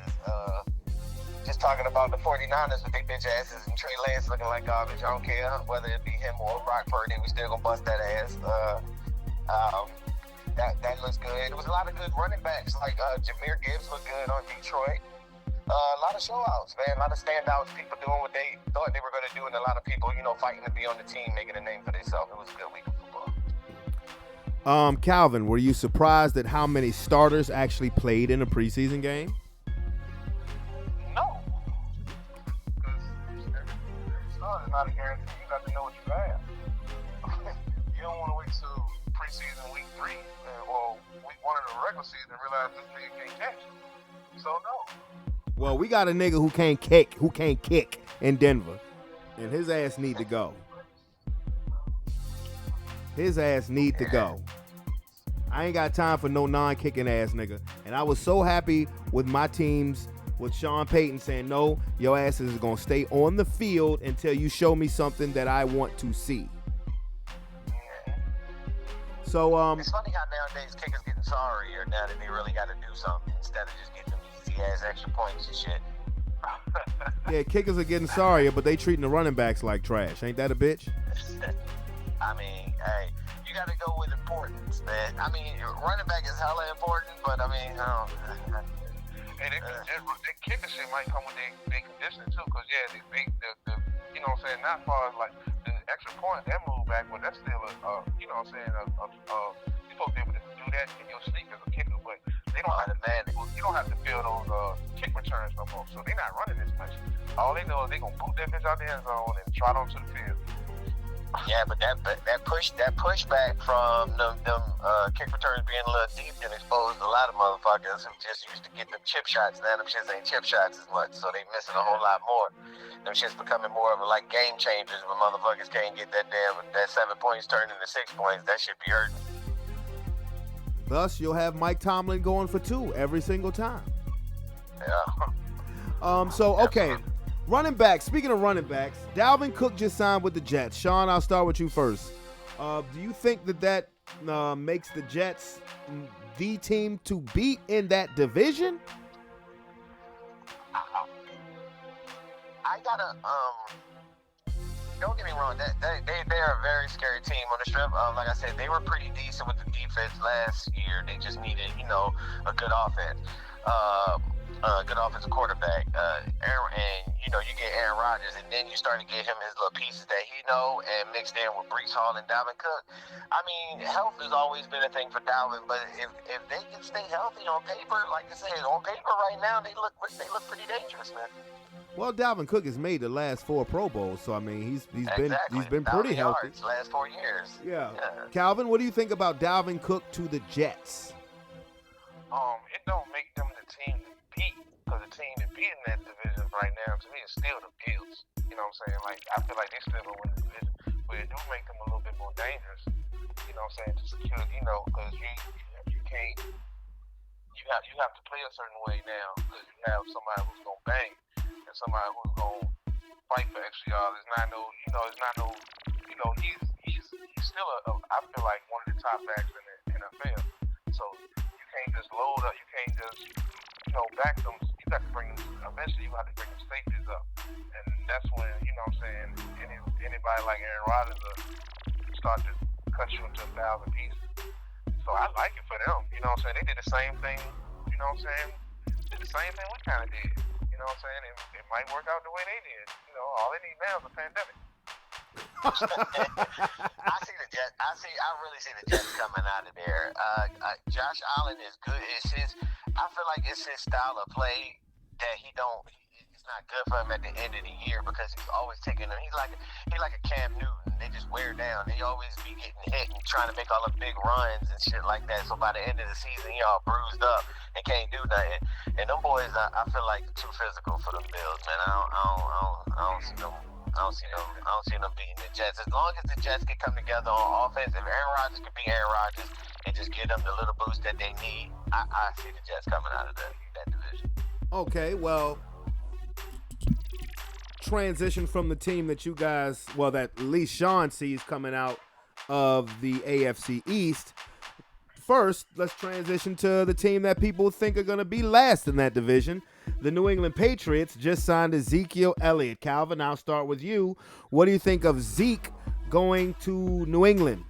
Just talking about the 49ers with their bitch asses and Trey Lance looking like garbage. I don't care whether it be him or Brock Purdy, we still gonna bust that ass. That looks good. There was a lot of good running backs, like Jahmyr Gibbs looked good on Detroit. A lot of showouts, man. A lot of standouts, people doing what they thought they were going to do, and a lot of people, fighting to be on the team, making a name for themselves. It was a good week of football. Calvin, were you surprised at how many starters actually played in a preseason game? No. Because every start is not a guarantee. You got to know what you have. You don't want to wait till preseason week 3 or week 1 of the regular season and realize this nigga can't catch. So, no. Well, we got a nigga who can't kick in Denver, and his ass need to go. His ass need to go. I ain't got time for no non-kicking ass nigga. And I was so happy with my teams, with Sean Payton saying, no, your ass is going to stay on the field until you show me something that I want to see. So, it's funny how nowadays kickers getting sorrier now that they really got to do something instead of just getting them easy-ass extra points and shit. Yeah, kickers are getting sorrier, but they treating the running backs like trash. Ain't that a bitch? I mean, hey, you got to go with importance, man. I mean, running back is hella important, but I mean, And that kicker shit might come with their conditioning too, because the you know what I'm saying, not far as like the extra point, that move back, but that's still you know what I'm saying, you're supposed to be able to do that in your sleep as a kicker, but they don't have to manage. You don't have to feel those kick returns no more, so they're not running this much. All they know is they're gonna boot that bitch out the end zone and trot onto the field. Yeah, but that pushback from them kick returns being a little deep and exposed a lot of motherfuckers who just used to get them chip shots. Now them shits ain't chip shots as much, so they missing a whole lot more. Them shits becoming more of a like game changers when motherfuckers can't get that 7 points turned into 6 points. That shit be hurting. Thus, you'll have Mike Tomlin going for 2 every single time. Yeah. Okay. Running backs. Speaking of running backs, Dalvin Cook just signed with the Jets. Sean, I'll start with you first. Do you think that makes the Jets the team to beat in that division? I gotta don't get me wrong. They're a very scary team on the strip. Like I said, they were pretty decent with the defense last year. They just needed a good offense. Good offensive quarterback, and you get Aaron Rodgers, and then you start to get him his little pieces that he know, and mixed in with Breece Hall and Dalvin Cook. I mean, health has always been a thing for Dalvin, but if they can stay healthy on paper, like I said, on paper right now they look pretty dangerous, man. Well, Dalvin Cook has made the last 4 Pro Bowls, so I mean he's been pretty healthy. Last 4 years. Yeah. Calvin, what do you think about Dalvin Cook to the Jets? It don't make them the team to beat, because the team to beat in that division right now to me is still the Bills. You know what I'm saying? Like, I feel like they still gonna win the division, but it do make them a little bit more dangerous. You know what I'm saying? To secure, because you can't. You have to play a certain way now because you have somebody who's gonna bang and somebody who's gonna fight for extra yards. It's not no. He's still I feel like one of the top backs in the NFL. So you can't just load up. You can't just back them. You got to bring them. Eventually, you have to bring the safeties up, and that's when what I'm saying. Anybody like Aaron Rodgers will start to cut you into 1,000 pieces. So I like it for them. You know what I'm saying? They did the same thing. You know what I'm saying? Did the same thing we kind of did. You know what I'm saying? It might work out the way they did. All they need now is a pandemic. I really see the Jets coming out of there. Josh Allen is good. I feel like it's his style of play that it's not good for him at the end of the year because he's always taking them. He's like a Cam Newton. They just wear down. They always be getting hit and trying to make all the big runs and shit like that. So by the end of the season, he all bruised up and can't do nothing. And them boys, I feel like too physical for the Bills, man. I don't see them. I don't see them beating the Jets. As long as the Jets can come together on offense, if Aaron Rodgers can be Aaron Rodgers and just give them the little boost that they need, I see the Jets coming out of that division. Okay, well, transition from the team that you guys, that at least Sean sees coming out of the AFC East. First, let's transition to the team that people think are going to be last in that division. The New England Patriots just signed Ezekiel Elliott. Calvin, I'll start with you. What do you think of Zeke going to New England?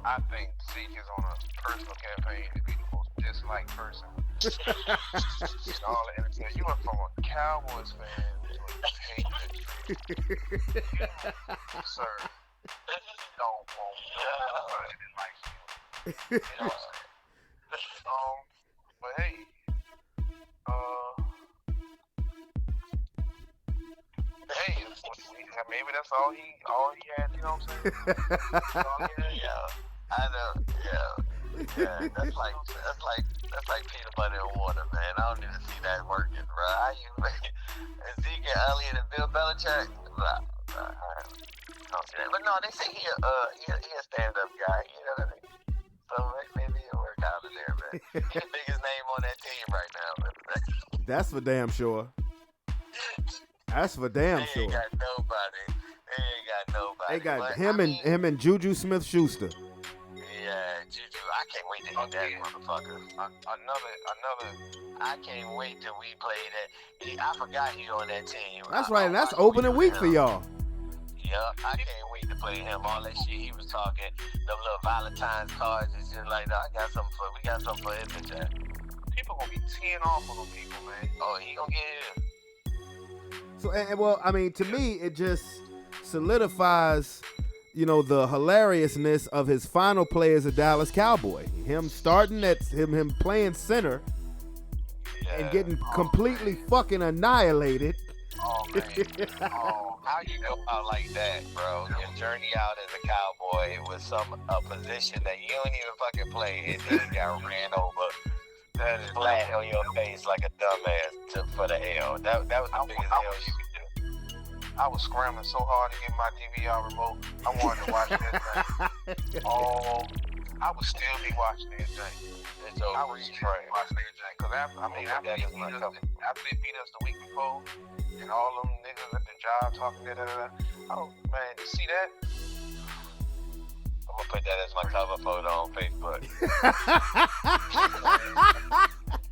I think Zeke is on a personal campaign to be the most disliked person. All the entertainment. You went from a Cowboys fan to a Patriots fan. Sir, don't want nobody that likes you. You know what I'm saying? But hey, maybe that's all he had. You know what I'm saying? Yeah, I know. Yeah, that's like peanut butter and water, man. I don't even see that working, bro. Ezekiel Elliott and Bill Belichick. I don't see that. But no, they say he a stand-up guy. You know what I mean? So maybe it'll work out of there, man. He's the biggest name on that team right now, man. That's for damn sure. That's for damn sure. They ain't got nobody. They got him and Juju Smith-Schuster. Yeah, Juju. I can't wait to hit that motherfucker. Another. I can't wait till we play that. I forgot he on that team. That's right. And that's opening week for y'all. Yep, I can't wait to play him. All that shit he was talking, them little Valentine's cards and shit like that. We got something for him to check. People gonna be teeing off on them people, man. Oh, he gonna get him. So, to me, it just solidifies, the hilariousness of his final play as a Dallas Cowboy. Him starting him playing center and getting completely fucking annihilated. Oh, man. How you go out like that, bro? Your journey out as a Cowboy was a position that you don't even fucking play, and then you got ran over. That is flat on your face like a dumbass for the L. That was the biggest L you could do. I was scrambling so hard to get my DVR remote. I wanted to watch that thing. I would still be watching that thing. I would still be watching that thing. Because after they beat us the week before, and all them niggas at the job talking oh, man, you see that? I'm going to put that as my cover photo on Facebook.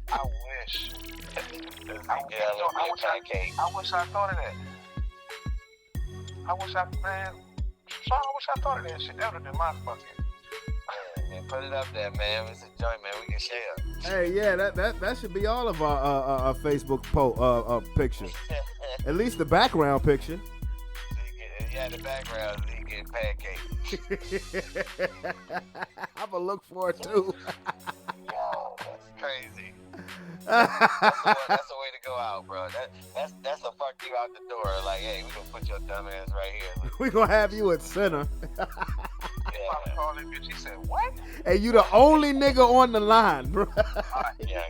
I wish. I wish I thought of that. I wish I thought of that shit. That would have been my fucking. Man, put it up there, man. It's a joint, man. We can share. Hey, yeah, that should be all of our Facebook pictures. At least the background picture. The background, so you get pancakes. I'm gonna look for it too. Yo, that's crazy. That's the way to go out, bro. That's a fuck you out the door. Like, hey, we gonna put your dumb ass right here. We gonna have you at center. I called that bitch. He said, what? Hey, you the only nigga on the line, bro. Yeah.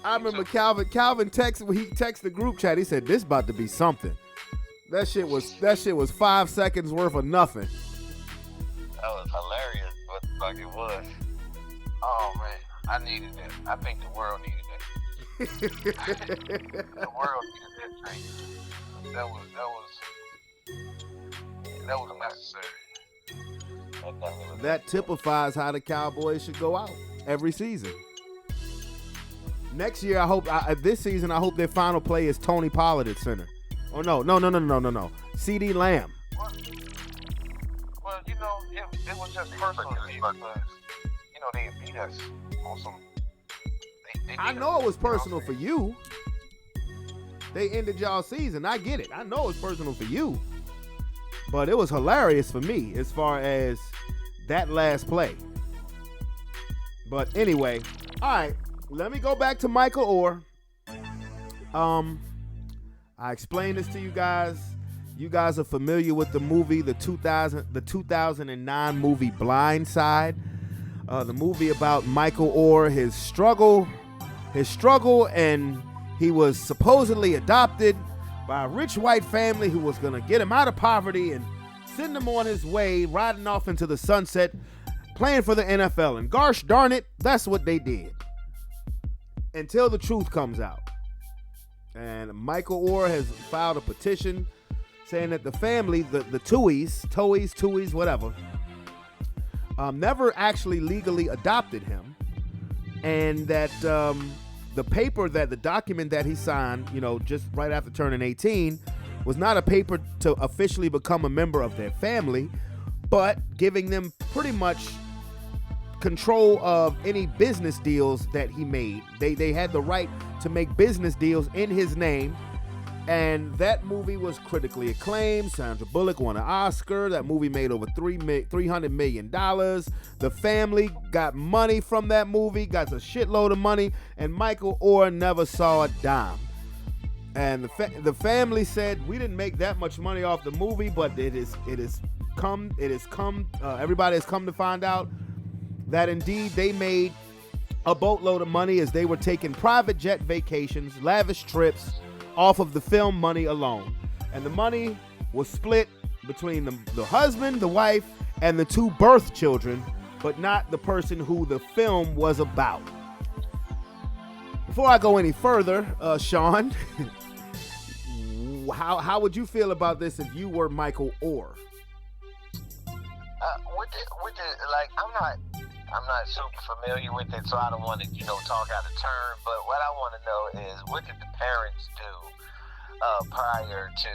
I remember Calvin texted when he texted the group chat. He said, "This about to be something." That shit was 5 seconds worth of nothing. That was hilarious. What the fuck it was? Oh man, I needed that. I think the world needed that. The world needed that train. That was necessary. That typifies how the Cowboys should go out every season. Next year, this season, I hope their final play is Tony Pollard at center. Oh no. CD Lamb. Well, you know, it was just personal to me because, you know, they beat us on some. They I know it was personal for you. They ended y'all season. I get it. I know it's personal for you. But it was hilarious for me as far as that last play. But anyway, all right. Let me go back to Michael Orr. I explained this to you guys. You guys are familiar with the movie, the 2009 movie Blind Side. The movie about Michael Orr, his struggle, and he was supposedly adopted by a rich white family who was going to get him out of poverty and send him on his way, riding off into the sunset, playing for the NFL. And gosh darn it, that's what they did. Until the truth comes out. And Michael Orr has filed a petition saying that the family, the Tuohys, whatever, never actually legally adopted him. And that the document that he signed, just right after turning 18, was not a paper to officially become a member of their family, but giving them pretty much control of any business deals that he made. They had the right to make business deals in his name, and that movie was critically acclaimed. Sandra Bullock won an Oscar. That movie made over $300 million. The family got money from that movie, got a shitload of money, and Michael Orr never saw a dime. And the family said, we didn't make that much money off the movie, but everybody has come to find out that indeed they made a boatload of money as they were taking private jet vacations, lavish trips off of the film money alone. And the money was split between the husband, the wife, and the two birth children, but not the person who the film was about. Before I go any further, Sean, how would you feel about this if you were Michael Orr? I'm not super familiar with it, so I don't want to, talk out of turn. But what I want to know is, what did the parents do prior to,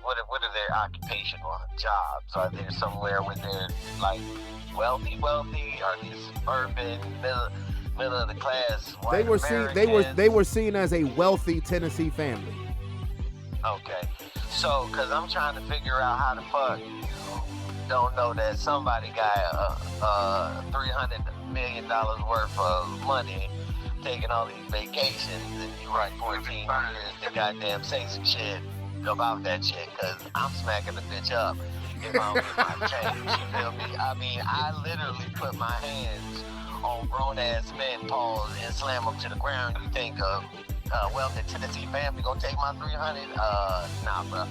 what are their occupational jobs? Are they somewhere where they're wealthy? Are they suburban, middle of the class? They were seen as a wealthy Tennessee family. Okay, so because I'm trying to figure out how the fuck don't know that somebody got $300 million worth of money taking all these vacations, and you right 14 years to goddamn say some shit about that shit, because I'm smacking the bitch up if I don't get my change, you feel me? I mean, I literally put my hands on grown-ass men, pause, and slam them to the ground. You think a wealthy Tennessee family gonna take my 300? Nah, bro.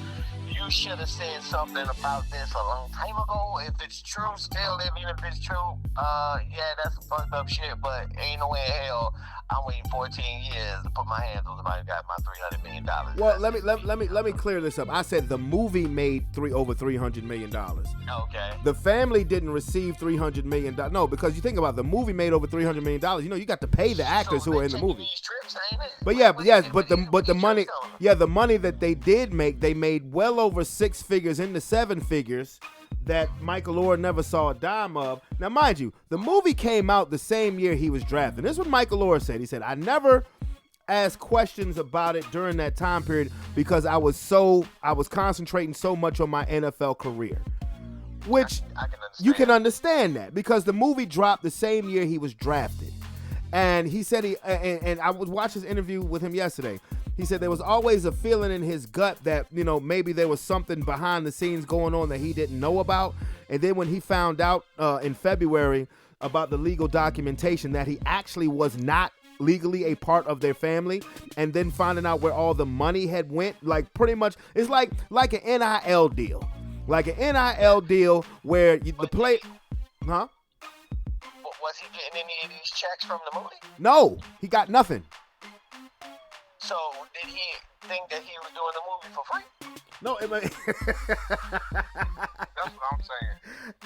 You should have said something about this a long time ago. If it's true, still, even if it's true, yeah, that's some fucked up shit, but ain't no way in hell I'm waiting 14 years to put my hands on somebody who got my $300 million. Well, let me clear this up. I said the movie made over $300 million. Okay. The family didn't receive $300 million. No, because you think about it, the movie made over $300 million. You got to pay the actors who are in the movie. Trips, ain't it? But the money, the money that they did make, they made well over 6 figures into 7 figures that Michael Orr never saw a dime of. Now, mind you, the movie came out the same year he was drafted. This is what Michael Orr said. He said, I never asked questions about it during that time period because I was concentrating so much on my NFL career. Which you can understand that because the movie dropped the same year he was drafted. And he said and I was watching his interview with him yesterday. He said there was always a feeling in his gut that, maybe there was something behind the scenes going on that he didn't know about. And then when he found out in February about the legal documentation that he actually was not legally a part of their family, and then finding out where all the money had went. Like pretty much, it's like an NIL deal, where the play, huh? Was he getting any of these checks from the movie? No, he got nothing. So did he think that he was doing the movie for free? No, That's what I'm saying.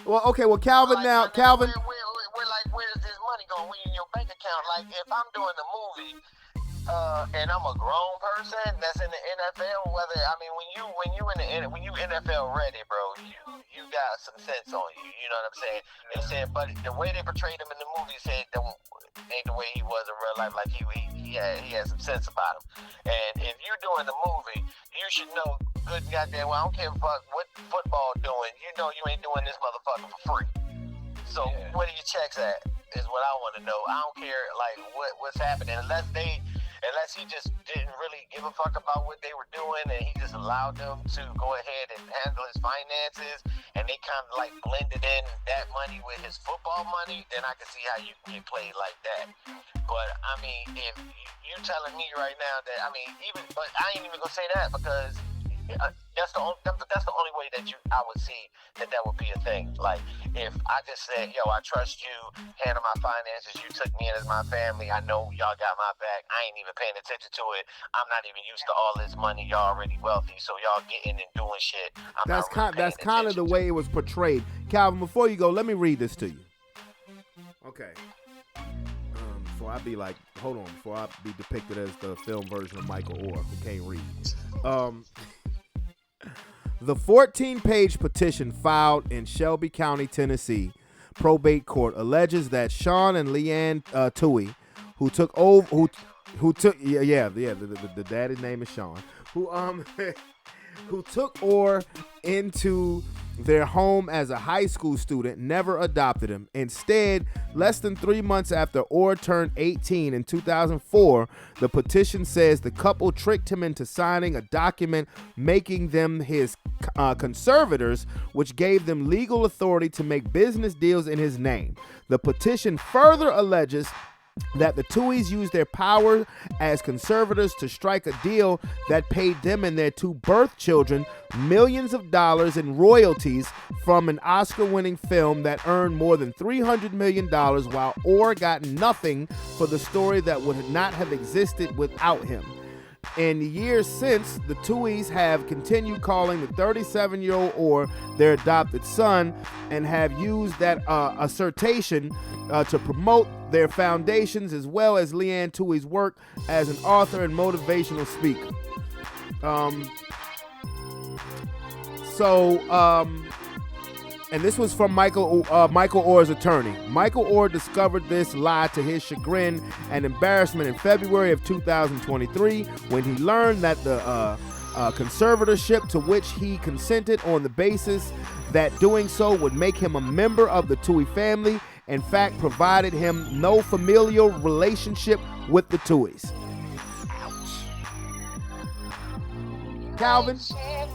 well, okay, well, Calvin, Like, Calvin. We're like, where's this money going? Where in your bank account? Like, if I'm doing the movie, and I'm a grown person that's in the NFL, when you NFL ready, bro, you got some sense on you. You know what I'm saying? They said, but the way they portrayed him in the movie said that ain't the way he was in real life. Like he had some sense about him. And if you're doing the movie, you should know good goddamn well. I don't care what football doing. You know you ain't doing this motherfucker for free. So where are your checks at? Is what I want to know. I don't care like what's happening unless he just didn't really give a fuck about what they were doing and he just allowed them to go ahead and handle his finances and they kind of like blended in that money with his football money, then I can see how you can get played like that. But I mean, if you're telling me right now that I ain't even gonna say that because that's the only way that I would see that would be a thing. Like if I just said, yo, I trust you, handle my finances, you took me in as my family, I know y'all got my back, I ain't even paying attention to it, I'm not even used to all this money, y'all already wealthy, so y'all getting and doing shit. That's kind of the way it was portrayed. Calvin, before you go, let me read this to you. Okay. Before I be depicted as the film version of Michael Orr who can't read. The 14-page petition filed in Shelby County, Tennessee, probate court alleges that Sean and Leanne Tui, who took over, the daddy's name is Sean, who took Orr into their home as a high school student, never adopted him. Instead, less than 3 months after Orr turned 18 in 2004, the petition says the couple tricked him into signing a document making them his conservators, which gave them legal authority to make business deals in his name. The petition further alleges that the Tuohys used their power as conservators to strike a deal that paid them and their two birth children millions of dollars in royalties from an Oscar-winning film that earned more than $300 million, while Orr got nothing for the story that would not have existed without him. In the years since, the Tuohys have continued calling the 37-year-old Orr their adopted son and have used that assertion to promote their foundations as well as Leanne Tuohy's work as an author and motivational speaker. And this was from Michael Orr's attorney. Michael Orr discovered this lie to his chagrin and embarrassment in February of 2023 when he learned that the conservatorship to which he consented on the basis that doing so would make him a member of the Tuohy family, in fact, provided him no familial relationship with the Tuohys. Calvin? A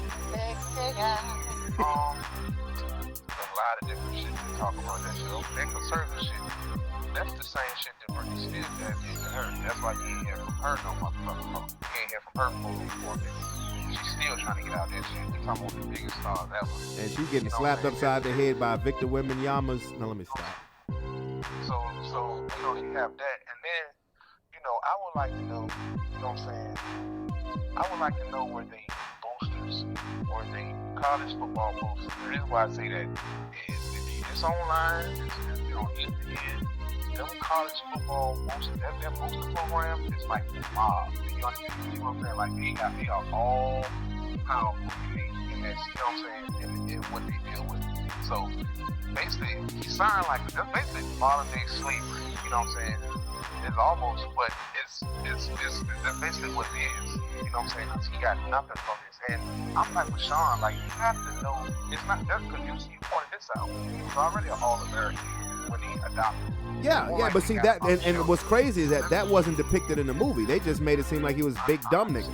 lot of different shit to talk about that shit. That conservative shit, that's the same shit that Britney Spears did to her. That's why you ain't hear from her no motherfucker. You ain't hear from her for me. She's still trying to get out that shit. We're talking about the biggest stars ever. And she's getting slapped upside the head by Victor Wembanyama's. No, let me stop. So you have that, and then I would like to know. You know what I'm saying? I would like to know where they boosters or they college football boosters. The reason why I say that is if it's online, it's on ESPN. Them college football boosters, that booster program is like the mob. You know what I'm saying? Like they are all powerful in that. You know what I'm saying? In what they deal with. So basically, he signed like that's basically modern day slavery. You know what I'm saying? It's almost, but it's that's basically what it is. You know what I'm saying? Because he got nothing from this. And I'm like with Sean, like you have to know, it's not just because you pointed this out. He was already an All-American when he adopted. Yeah, but see that, and what's crazy is that wasn't depicted in the movie. They just made it seem like he was a big dumb nigga.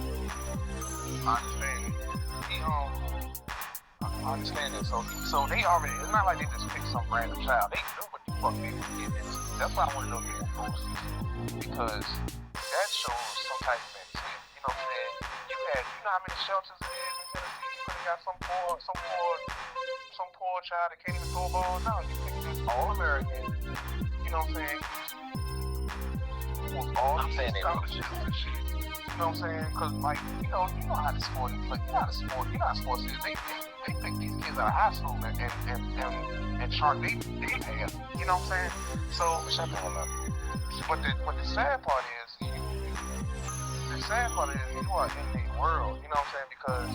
I understand. I understand that. So they already. It's not like they just picked some random child. They knew what he fuck they were getting into. That's why I want to know their overseas, because that shows some type of mentality. You know what I'm saying? You know how many shelters it is in Tennessee? You could have got some poor child that can't even throw a ball. No, you pick this all American. You know what I'm saying? With all these scholarships and shit. You know what I'm saying? Because, like, you know how the sport is. Like, you know how sports is. They pick these kids out of high school and chart they have. You know what I'm saying? So, but the sad part is, you are in the world. You know what I'm saying? Because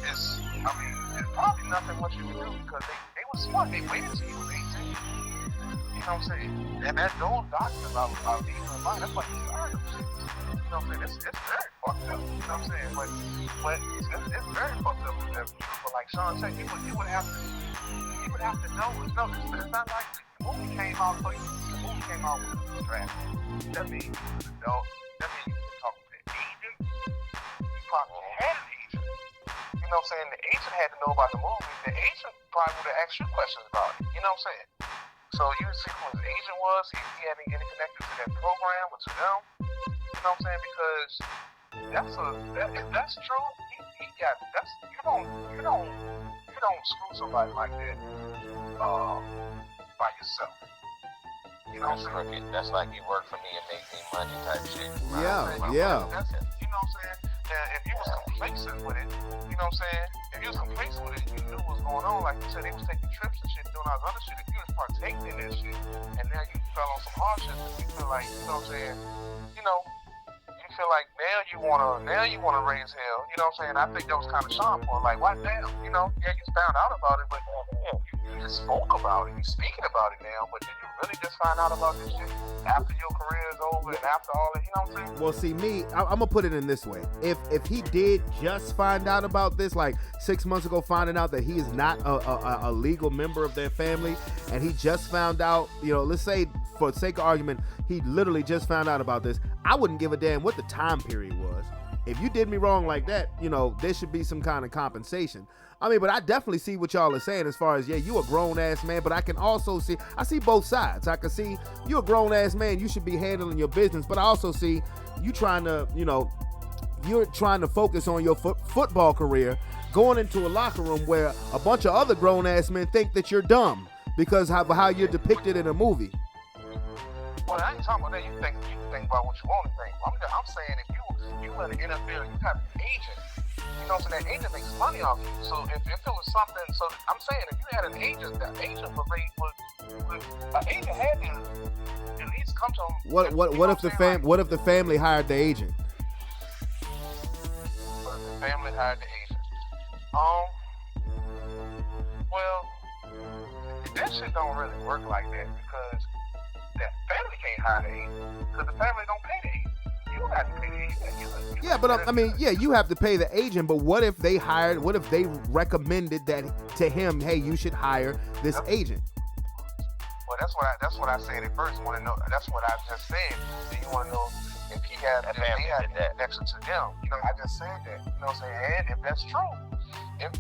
it's probably nothing what you can do, because they were smart. They waited till you was 18. You know what I'm saying? And those doctors are being reminded. That's why you learn them shit. You know what I'm saying? It's very fucked up. You know what I'm saying? But it's very fucked up. But like Sean said, you would have to know. It's not like the movie came out for you. The movie came out with the draft. That means you know. That means you can talk to the agent. You probably had an agent. You know what I'm saying? The agent had to know about the movie. The agent probably would have asked you questions about it. You know what I'm saying? So you see who his agent was. He had to get connected to that program or to them. You know what I'm saying? Because if that's true, you don't screw somebody like that by yourself. You know what I'm saying? That's like you work for me and make me money type shit. Yeah. That's it. You know what I'm saying? Now, if you was complacent with it, you know what I'm saying? If you was complacent with it, you knew what was going on. Like you said, they was taking trips and shit, doing all this other shit. If you was partaking in that shit, and now you fell on some hardships, and you feel like, you know what I'm saying? You know, you feel like now you wanna raise hell. You know what I'm saying? I think that was kind of shameful. Like, what damn? You know, yeah, you found out about it, but you just spoke about it. You speaking about it now, but did you really just find out about this shit after your career is over and after all that? You know what I'm saying? Well, see, I'm gonna put it in this way. If he did just find out about this, like 6 months ago, finding out that he is not a legal member of their family, and he just found out, you know, let's say for the sake of argument, he literally just found out about this, I wouldn't give a damn what the time period was. If you did me wrong like that, you know, there should be some kind of compensation. I mean, but I definitely see what y'all are saying as far as, yeah, you a grown-ass man, but I can also see both sides. I can see you a grown-ass man, you should be handling your business, but I also see you trying to, you know, you're trying to focus on your football career, going into a locker room where a bunch of other grown-ass men think that you're dumb because of how you're depicted in a movie. Well, I ain't talking about that. You think about what you want to think. I'm saying if you in the NFL, you have an agent. You know, so that agent makes money off you. So if it was something, so I'm saying if you had an agent, that agent an agent had to at least come to him. What if the family hired the agent? What if the family hired the agent? Well, that shit don't really work like that, because that family can't hire the agent, because the family don't pay the agent. You have to pay the agent. Yeah, but I mean, yeah, you have to pay the agent, but what if they recommended that to him, hey, you should hire this agent? Well, that's what I said at first. Want to know? That's what I just said. Do you want to know if he had that connection to them? You know, I just said that. You know what I'm saying? And if that's true, if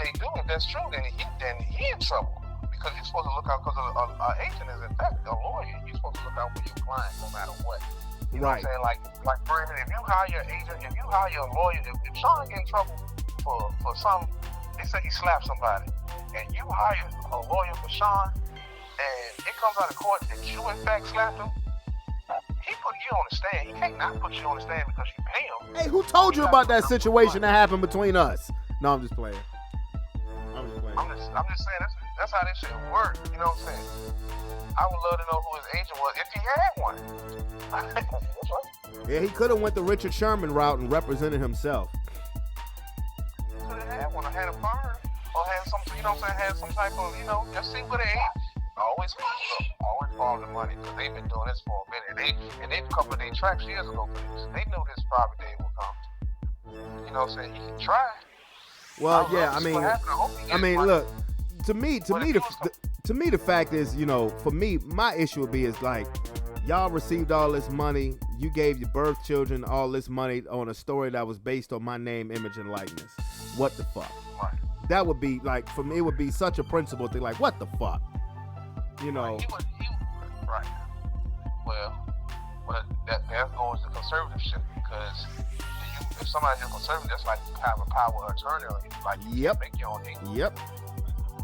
that's true, then he in trouble. Because you're supposed to look out, because an agent is in fact a lawyer. You're supposed to look out for your client no matter what. You know what I'm saying? Like Brandon, if you hire an agent, if you hire a lawyer, if Sean get in trouble for something, they say he slapped somebody, and you hire a lawyer for Sean, and it comes out of court that you in fact slapped him, he put you on the stand. He can't not put you on the stand because you pay him. Hey, who told you about that situation that happened between us? No, I'm just playing. I'm just saying that's how this shit work. You know what I'm saying? I would love to know who his agent was if he had one. Yeah, he could have went the Richard Sherman route and represented himself. Could have had one, or had a firm, or had some, you know what I'm saying, had some type of, you know, just see what they always follow the money, because they've been doing this for a minute. And they covered their tracks years ago for this. They knew this probably day would come. You know what I'm saying? He can try. Well, yeah, I mean, look, to me, the fact is, you know, for me, my issue would be is like, y'all received all this money, you gave your birth children all this money on a story that was based on my name, image, and likeness. What the fuck? Right. That would be like, for me, it would be such a principle thing. Like, what the fuck? You know. Right. Well, that goes to conservatorship because if somebody's a conservative, that's like having power of attorney on you. Like you can't make your own thing. Yep.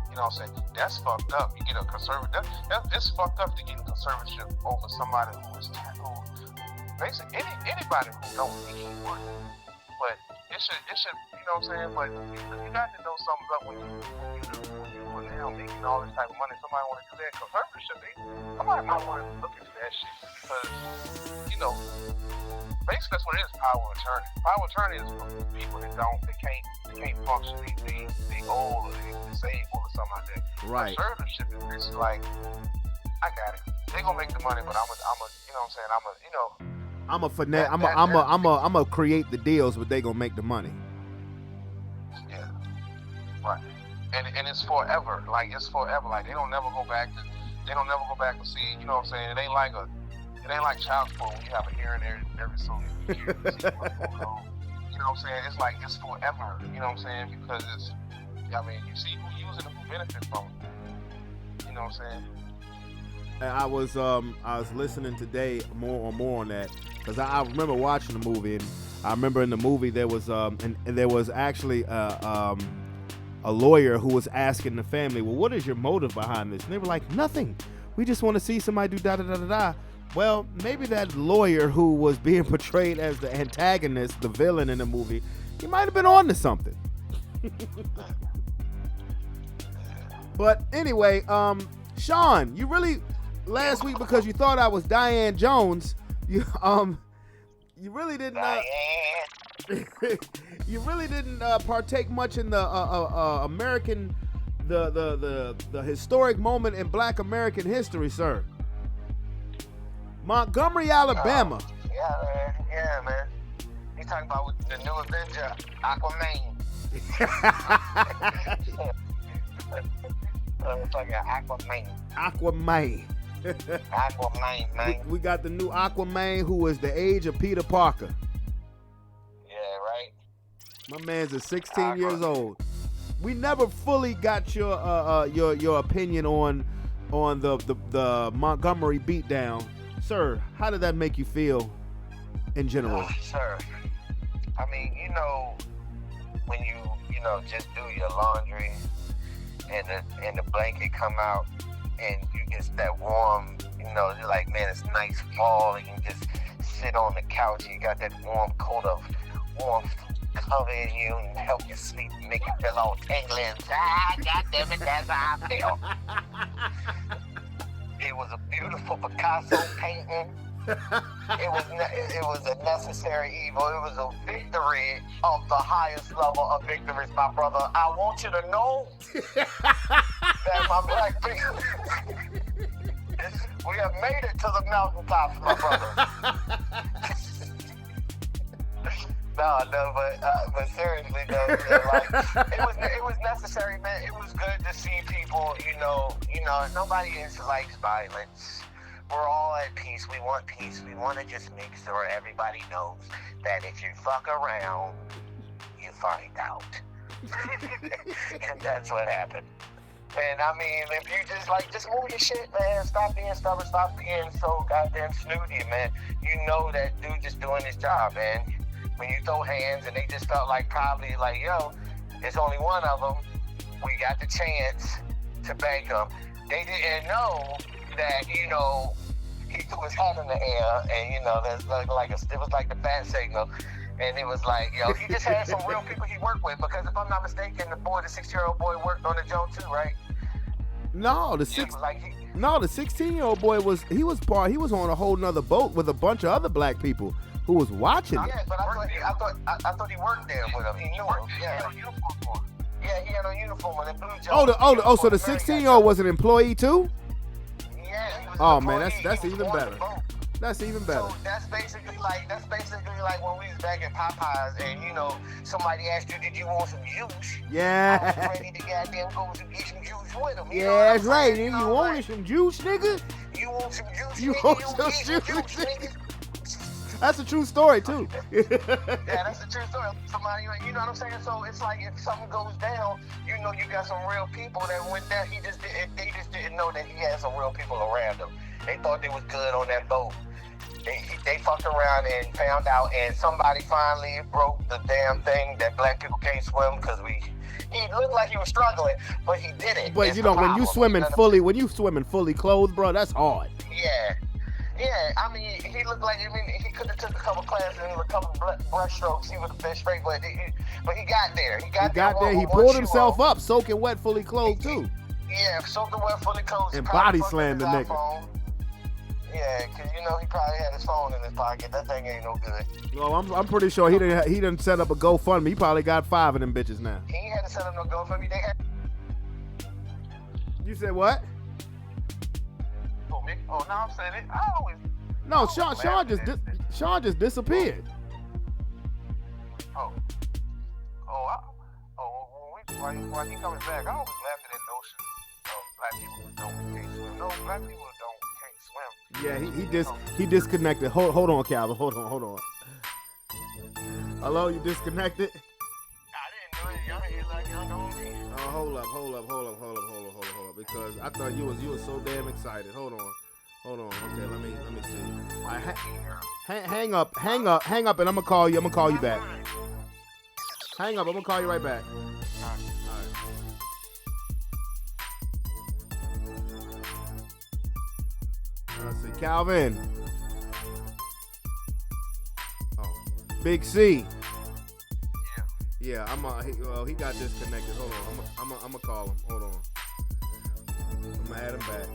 You know what I'm saying? That's fucked up. You get a conservative. It's fucked up to get a conservatorship over somebody who basically anybody who don't need one. But it should, you know what I'm saying? But you got to know something's up when you now making all this type of money. Somebody want to do that conservatorship. Somebody might want to look into that shit because, you know, basically that's what it is, power of attorney. Power of attorney is for people that can't function. They old or they disabled or something like that. Right. Conservatorship is like, I got it. They gonna make the money, but I'm a, you know what I'm saying? I'm a finesse. I'm a create the deals, but they gonna make the money. Yeah. Right. And it's forever. Like it's forever. Like they don't never go back to see. You know what I'm saying? It ain't like child support when you have a hearing every so year to see what's going on. You know what I'm saying? It's like it's forever. You know what I'm saying? Because it's. I mean, you see who using it, who benefit from it. You know what I'm saying? I was listening today more on that because I remember watching the movie, and I remember in the movie there was and there was actually a lawyer who was asking the family, well, what is your motive behind this? And they were like, nothing. We just want to see somebody do da da da da da. Well, maybe that lawyer who was being portrayed as the antagonist, the villain in the movie, he might have been on to something. But anyway, Sean, you really last week because you thought I was Diane Jones, you really didn't you really didn't partake much in the American the historic moment in Black American history, sir. Montgomery, Alabama. Yeah, man. You talking about the new Avenger, Aquaman. Fucking Aquaman. Aquaman. Aquaman, man. We got the new Aquaman who is the age of Peter Parker. Yeah, right. My man's is 16 years old. We never fully got your opinion on the Montgomery beatdown. Sir, how did that make you feel in general? Sir, I mean, when you just do your laundry and the blanket come out and you get that warm, you're like, man, it's nice fall and you just sit on the couch and you got that warm coat of warmth covering you and help you sleep and make you feel all tingly inside. God damn it, that's how I feel. It was a beautiful Picasso painting. It was a necessary evil. It was a victory of the highest level of victories, my brother. I want you to know that my black people, we have made it to the mountaintops, my brother. but seriously though, it was necessary, man. It was good to see people, nobody likes violence. We're all at peace. We want peace. We want to just make sure everybody knows that if you fuck around, you find out. And that's what happened. And I mean, if you just move your shit, man. Stop being stubborn. Stop being so goddamn snooty, man. You know that dude just doing his job, man. When you throw hands and they just felt like probably like, yo, there's only one of them. We got the chance to bank them. They didn't know that, he threw his hat in the air and, that's it was like the bat signal. And it was like, he just had some real people he worked with because if I'm not mistaken, the 6-year-old boy worked on the joke too, right? No, the 16-year-old boy was on a whole nother boat with a bunch of other black people who was watching it. Yeah, but I thought he worked there with him. He knew him. Yeah. Yeah, he had a uniform on the blue joke. So the 16-year-old was an employee too? Yeah, he was oh man, that's even better. That's even better. So that's basically like when we was back at Popeyes and somebody asked you, did you want some juice? Yeah. I was ready to goddamn go to get some juice with him. Yeah, that's right. You wanted some juice, nigga? You want some juice? You want some juice, nigga? That's a true story too. Yeah, that's a true story. Somebody, you know what I'm saying? So it's like if something goes down, you got some real people that went there. They just didn't know that he had some real people around him. They thought they was good on that boat. They fucked around and found out, and somebody finally broke the damn thing that black people can't swim because he looked like he was struggling, but he didn't. But It's you the know, when you problem. swimming fully clothed, bro, that's hard. Yeah, I mean, he looked like, he could have took a couple classes and a couple brush strokes, he would have been straight, but he got there. He got there. He pulled himself up, soaking wet, fully clothed too. Yeah, soaking wet, fully clothed. And body slammed the nigga. iPhone. Yeah, because he probably had his phone in his pocket. That thing ain't no good. Well, I'm pretty sure he didn't set up a GoFundMe. He probably got 5 of them bitches now. He ain't had to set up no GoFundMe. They had. You said what? Oh, me? Oh, no, I'm saying it. I always. No, Sean just disappeared. While he coming back, I always laughed at that notion of black people can't swim. No, black people can't swim. Yeah, he disconnected. Hold on, Calvin. Hold on. Hello, you disconnected? I didn't do it. Y'all ain't like y'all know me. Oh, hold up, because I thought you was so damn excited. Hold on. Okay, let me see. All right, hang up, and I'm gonna call you back. Hang up, I'm gonna call you right back. All right. Let's see, Calvin. Oh, Big C. Yeah, he got disconnected. Hold on, I'm gonna call him. Hold on. I'm gonna add him back.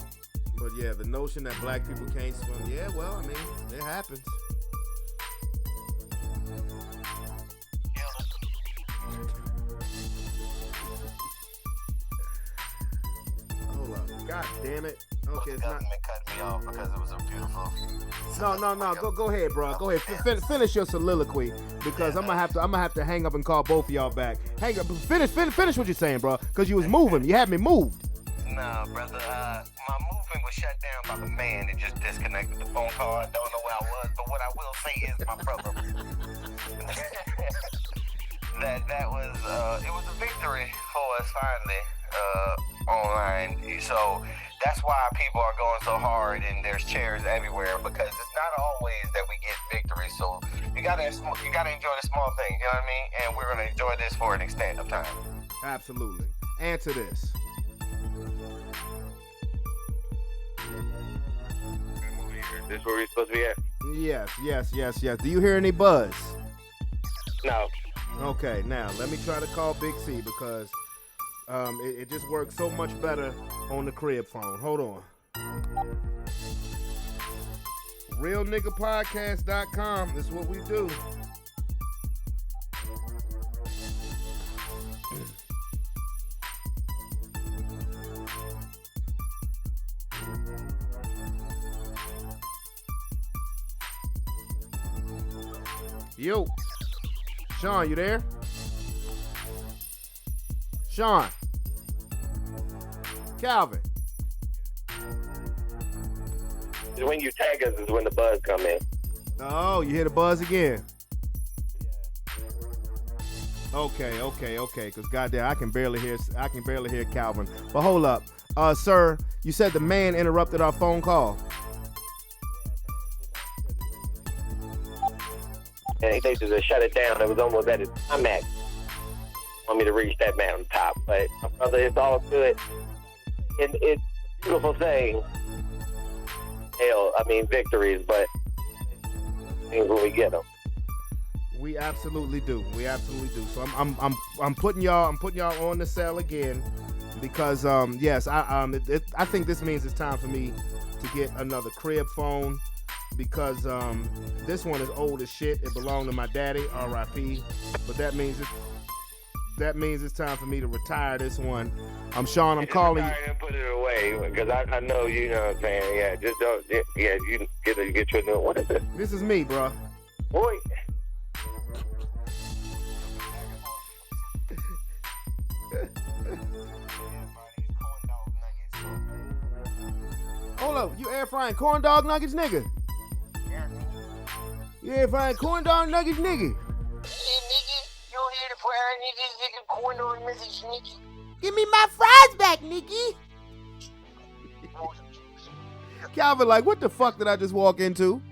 But yeah, the notion that black people can't swim, yeah, well, I mean, it happens. Hold up. God damn it. Okay, it's not. Cut me off because it was a beautiful. No. Go ahead, bro. Go ahead. Finish your soliloquy because I'm gonna have to hang up and call both of y'all back. Hang up. Finish what you're saying, bro. Because you was moving. You had me moved. Nah, brother. My movement was shut down by the man that just disconnected the phone call. I don't know where I was, but what I will say is my brother. that was it was a victory for us finally online. So that's why people are going so hard and there's chairs everywhere because it's not always that we get victory. So you gotta enjoy the small things. You know what I mean? And we're gonna enjoy this for an extent of time. Absolutely. Answer this. This where we're supposed to be at? Yes. Do you hear any buzz? No. Okay, now let me try to call Big C because it just works so much better on the crib phone. Hold on. RealNiggaPodcast.com. This is what we do. Yo, Sean, you there? Sean, Calvin. When you tag us is when the buzz come in. Oh, you hear the buzz again? Okay. Cause goddamn, I can barely hear Calvin. But hold up, sir, you said the man interrupted our phone call. And they just shut it down. It was almost at its climax. Want me to reach that mountaintop, but my brother, it's all good. And it's a beautiful thing. Hell, I mean victories, but things when we get them. We absolutely do. So I'm putting y'all on the cell again because yes, I think this means it's time for me to get another crib phone. Because this one is old as shit. It belonged to my daddy, R.I.P. But that means it's time for me to retire this one. Sean, I'm calling you. And put it away because I know you know what I'm saying. Yeah, just don't. Yeah, you get your new. What is it? This is me, bro. Boy. Hold up, you air frying corn dog nuggets, nigga? You air frying corn dog nuggets, nigga? Yeah, nigga, you here to fry niggas, corn dog nuggets, nigga. Give me my fries back, nigga. Calvin, like, what the fuck did I just walk into?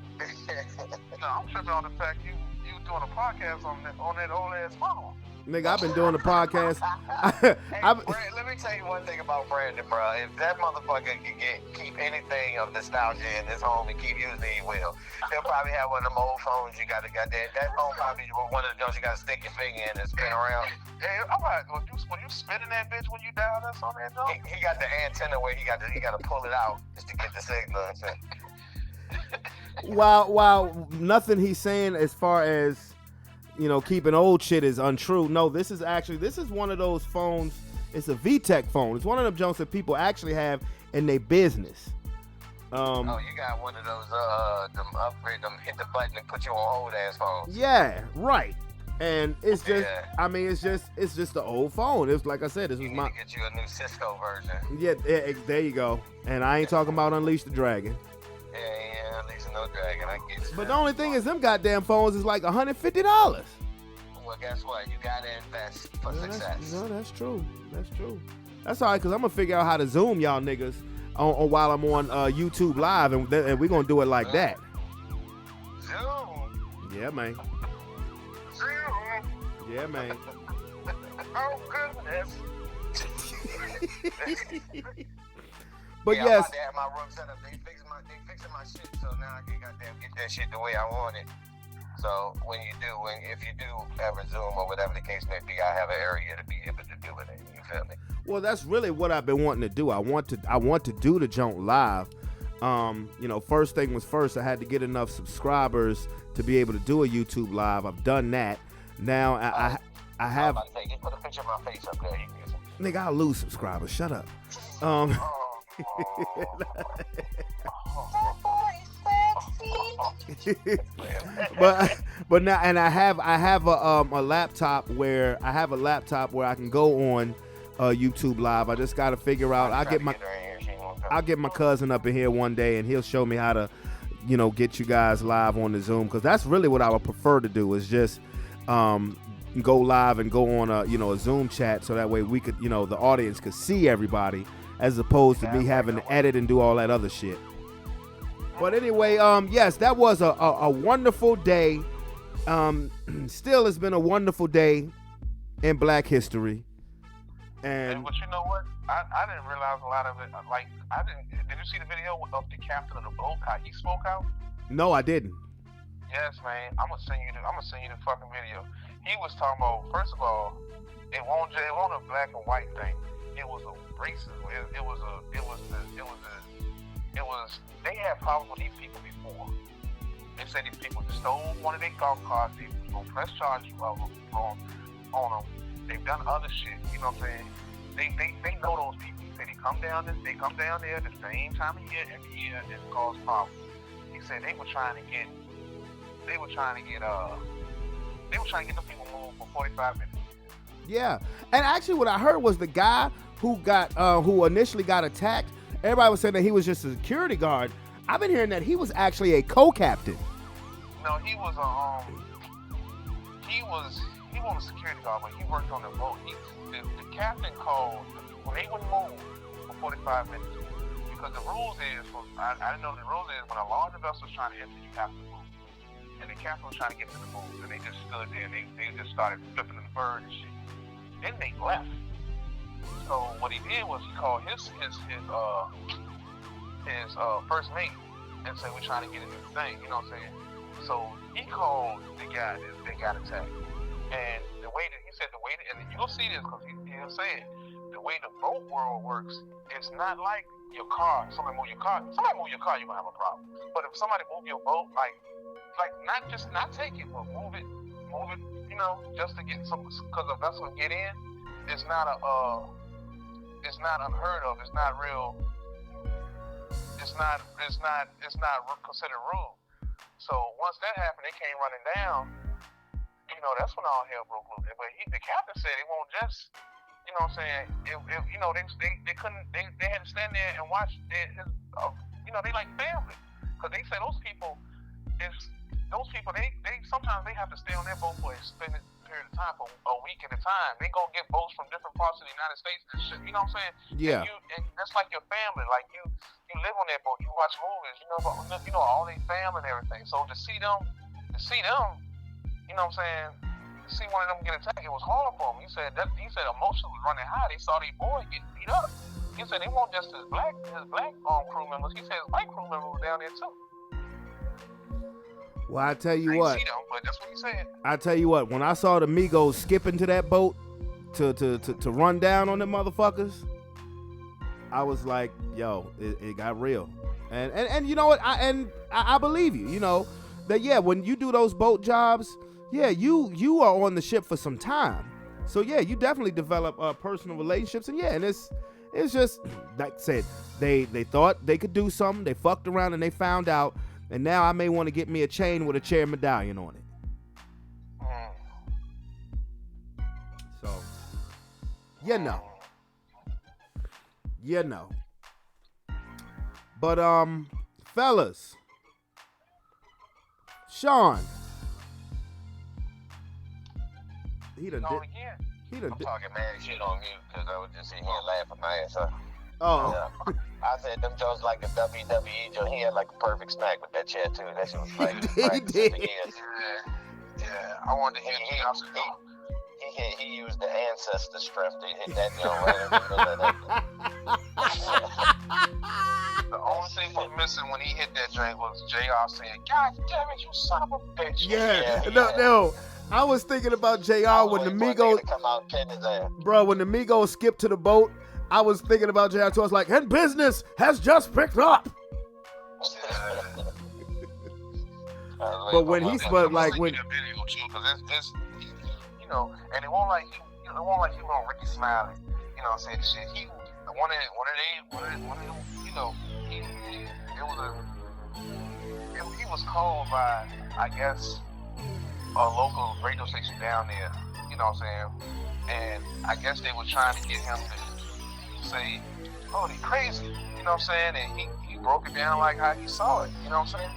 No, I'm tripping on the fact you doing a podcast on that old ass phone. Nigga, I've been doing the podcast. Hey, Brad, let me tell you one thing about Brandon, bro. If that motherfucker can keep anything of nostalgia in his home and keep using it, he will. He'll probably have one of them old phones you got to get there. That phone probably one of the those you got to stick your finger in and spin around. Hey, I'm like, when you spinning that bitch when you dial us on that dog? He got the antenna where he got to pull it out just to get the signal. While nothing he's saying as far as, you know, keeping old shit is untrue. No, this is one of those phones. It's a VTech phone. It's one of them joints that people actually have in their business. Oh, you got one of those them upgrade them, hit the button and put you on old ass phones. Yeah, right. And it's just, I mean, it's just the old phone. It's like I said, this was need to get you a new Cisco version. Yeah, there you go. And I ain't talking about Unleash the Dragon. Yeah, Unleash no Dragon. I get you. But the only thing is, them goddamn phones is like $150. Well, guess what? You gotta invest for success. No, that's true. That's true. That's all right, because I'm going to figure out how to Zoom y'all niggas on while I'm on YouTube Live, and we're going to do it like that. Zoom? Yeah, man. Zoom? Yeah, man. Oh, goodness. But yeah, yes. I'm about to have my room set up. They fixing my shit, so now I can goddamn get that shit the way I want it. So if you do ever Zoom or whatever the case may be, I have an area to be able to do it in. You feel me? Well, that's really what I've been wanting to do. I want to do the joint live. You know, first thing was first. I had to get enough subscribers to be able to do a YouTube live. I've done that. Now I have. I'm about to say, just put a picture of my face up there. You can use it. Nigga, I'll lose subscribers. Shut up. but now, and I have a laptop where I can go on YouTube Live. I just got to figure out. I'll get my cousin up in here one day, and he'll show me how to, you know, get you guys live on the Zoom, because that's really what I would prefer to do, is just go live and go on a Zoom chat, so that way we could, the audience could see everybody, as opposed to me having to edit and do all that other shit. But anyway, yes, that was a wonderful day. Still has been a wonderful day in Black history. And but you know what? I didn't realize a lot of it. Like, did you see the video of the captain of the boat? How he spoke out? No, I didn't. Yes, man. I'm gonna send you the fucking video. He was talking about, first of all, it wasn't a black and white thing. It was a racism. They had problems with these people before. They said these people stole one of their golf carts. They were gonna press charges on them. They've done other shit. You know what I'm saying? They know those people. He said they come down there the same time of year every year and cause problems. He said they were trying to get the people moved for 45 minutes. Yeah, and actually, what I heard was the guy who initially got attacked. Everybody was saying that he was just a security guard. I've been hearing that he was actually a co-captain. No, he was a security guard, but he worked on the boat. The captain called when they wouldn't move for 45 minutes, because the rules is, I didn't know the rules is, when a larger vessel is trying to enter, you have to move. And the captain was trying to get to the move, and they just stood there and they just started flipping the bird and shit. Then they left. So what he did was he called his first mate and said, we're trying to get into the thing, you know what I'm saying? So he called the guy that got attacked. And and you'll see this, because he'll say it, the way the boat world works, it's not like your car. Somebody move your car, you're gonna have a problem. But if somebody move your boat, like not take it, but move it, just to get because the vessel get in, it's not unheard of. It's not real. It's not considered rude. So once that happened, they came running down. That's when all hell broke loose. But the captain said it won't just, you know what I'm saying? They couldn't. They had to stand there and watch they like family, because they say those people, they sometimes they have to stay on their boat for extended period of time for a week at a time. They gonna get boats from different parts of the United States and shit. You know what I'm saying? Yeah. And that's like your family. Like you live on that boat. You watch movies. You know all their family and everything. So to see them, you know what I'm saying? To see one of them get attacked, it was hard for him. He said emotions was running high. They saw their boy getting beat up. He said they weren't just his black crew members. He said his white crew members were down there too. Well, I tell you I what. see them, but that's what he said. I tell you what. When I saw the Migos skip into that boat to run down on them motherfuckers, I was like, yo, it got real. And you know what? I believe you. You know that when you do those boat jobs, you are on the ship for some time. So you definitely develop personal relationships, and and it's just like I said, they thought they could do something, they fucked around and they found out, and now I may want to get me a chain with a chair medallion on it. So but fellas, Sean, he done did. Again. He done I'm did. talking mad shit on mute because I was just sitting here laughing my ass off. Oh. Yeah. I said them Jones like the WWE Joe. He had like a perfect smack with that chair too. That shit was like He did. Yeah. I wanted to hear He used the ancestor strength to hit that joint right in the middle of that. The only thing was missing when he hit that joint was JR saying, "God damn it, you son of a bitch." Yeah. No. I was thinking about JR when the Migos come out and pin his ass. Bro, when the Migos skipped to the boat, I was thinking about JR too. I was like, and business has just picked up. But when he spoke, like when video too, because it's you know, and it won't like he on Ricky Smiley, you know what I'm saying? Shit, he one of them, you know, he was called by, I guess, a local radio station down there, you know what I'm saying? And I guess they were trying to get him to say, "Oh, they crazy," you know what I'm saying? And he broke it down like how he saw it, you know what I'm saying?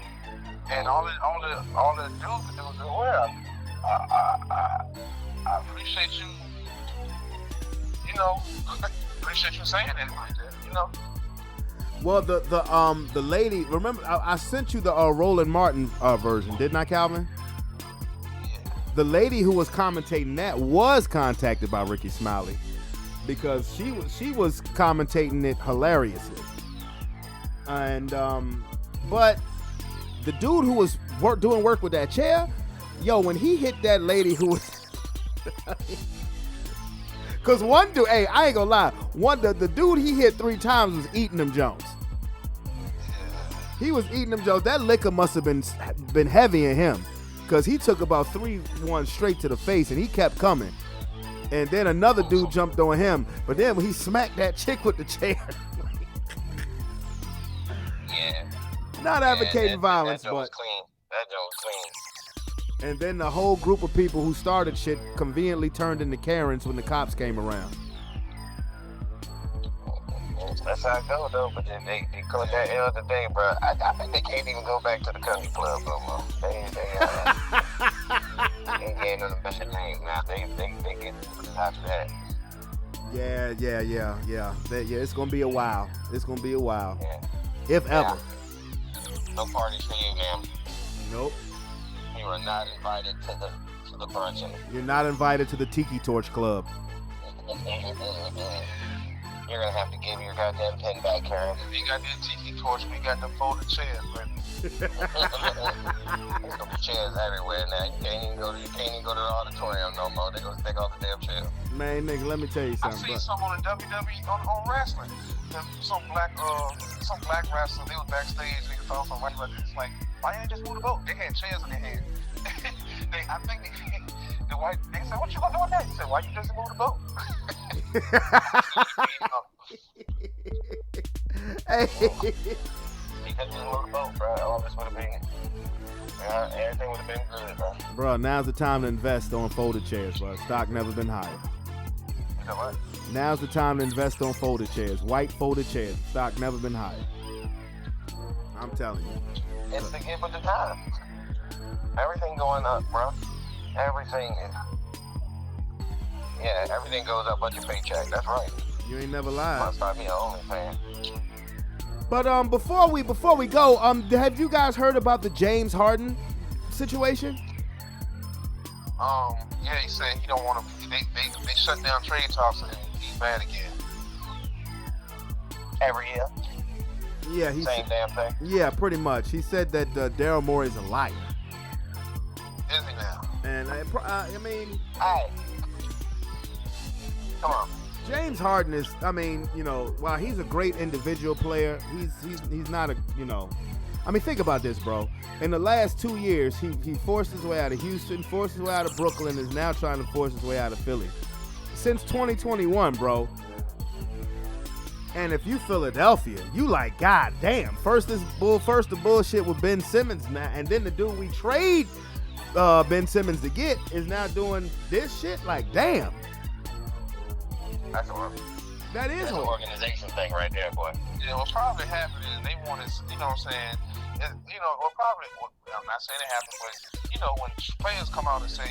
And all the dude could do was, "Well, I appreciate you, you know, appreciate you saying it like that, you know." Well, the lady, remember I sent you the Roland Martin version, didn't I, Calvin? The lady who was commentating that was contacted by Ricky Smiley because she was commentating it hilariously, and but the dude who was doing work with that chair, when he hit that lady who was, cause one dude, hey, I ain't gonna lie, the dude he hit 3 times was eating them Jones. He was eating them Jones. That liquor must have been heavy in him. Because he took about 3-1 straight to the face, and he kept coming. And then another dude jumped on him. But then when he smacked that chick with the chair. Not advocating violence, that but... clean. That joke was clean. And then the whole group of people who started shit conveniently turned into Karens when the cops came around. That's how it goes, though. But then they caught that L today, bro. I think they can't even go back to the country club no more. They ain't getting on the best name now. They get to the top of that. Yeah. It's gonna be a while. Yeah. If ever. No parties for you, man. Nope. You are not invited to the brunch. You're not invited to the Tiki Torch Club. You're gonna have to give your goddamn pen back, Karen. We got that tiki torch, we got the folded chairs, man. There's chairs everywhere now. You can't even go to the auditorium no more. They're gonna take off the damn chairs. Man, nigga, let me tell you I something. seen some on the WWE on wrestling. Some black wrestler, they was backstage, they was talking some white wrestler. It's like, why didn't they just move the boat? They had chairs in their hand. They said, "What you gonna do with that?" He said, "Why you just move the boat?" Hey. He could just move the boat, bro. All this would have been, everything would have been good, bro. Bro, now's the time to invest on folded chairs, bro. Stock never been higher. You know what? Now's the time to invest on folded chairs. White folded chairs. Stock never been higher. I'm telling you. It's the gift of the time. Everything going up, bro. Everything is Yeah, everything goes up but your paycheck. That's right. You ain't never lied. Must start me an OnlyFans. But before we go, have you guys heard about the James Harden situation? Yeah, he said he don't want to. They shut down trade talks and he's bad again. Every year. Yeah, Same damn thing. Yeah, pretty much. He said that Daryl Morey is a liar. Is he now? And I mean, Hey, come on. James Harden is, I mean, you know, while he's a great individual player, he's not a, you know, I mean, think about this, bro. In the last 2 years, he forced his way out of Houston, forced his way out of Brooklyn, is now trying to force his way out of Philly. Since 2021, bro. And if you Philadelphia, you like, god damn. First the bullshit with Ben Simmons now, and then the dude we trade Ben Simmons to get is now doing this shit. Like, damn. That's horrible. That is That's an horrible. organization thing right there, boy. Yeah, what's probably happening is they want to, you know what I'm saying? I'm not saying it happened, but, you know, when players come out and say,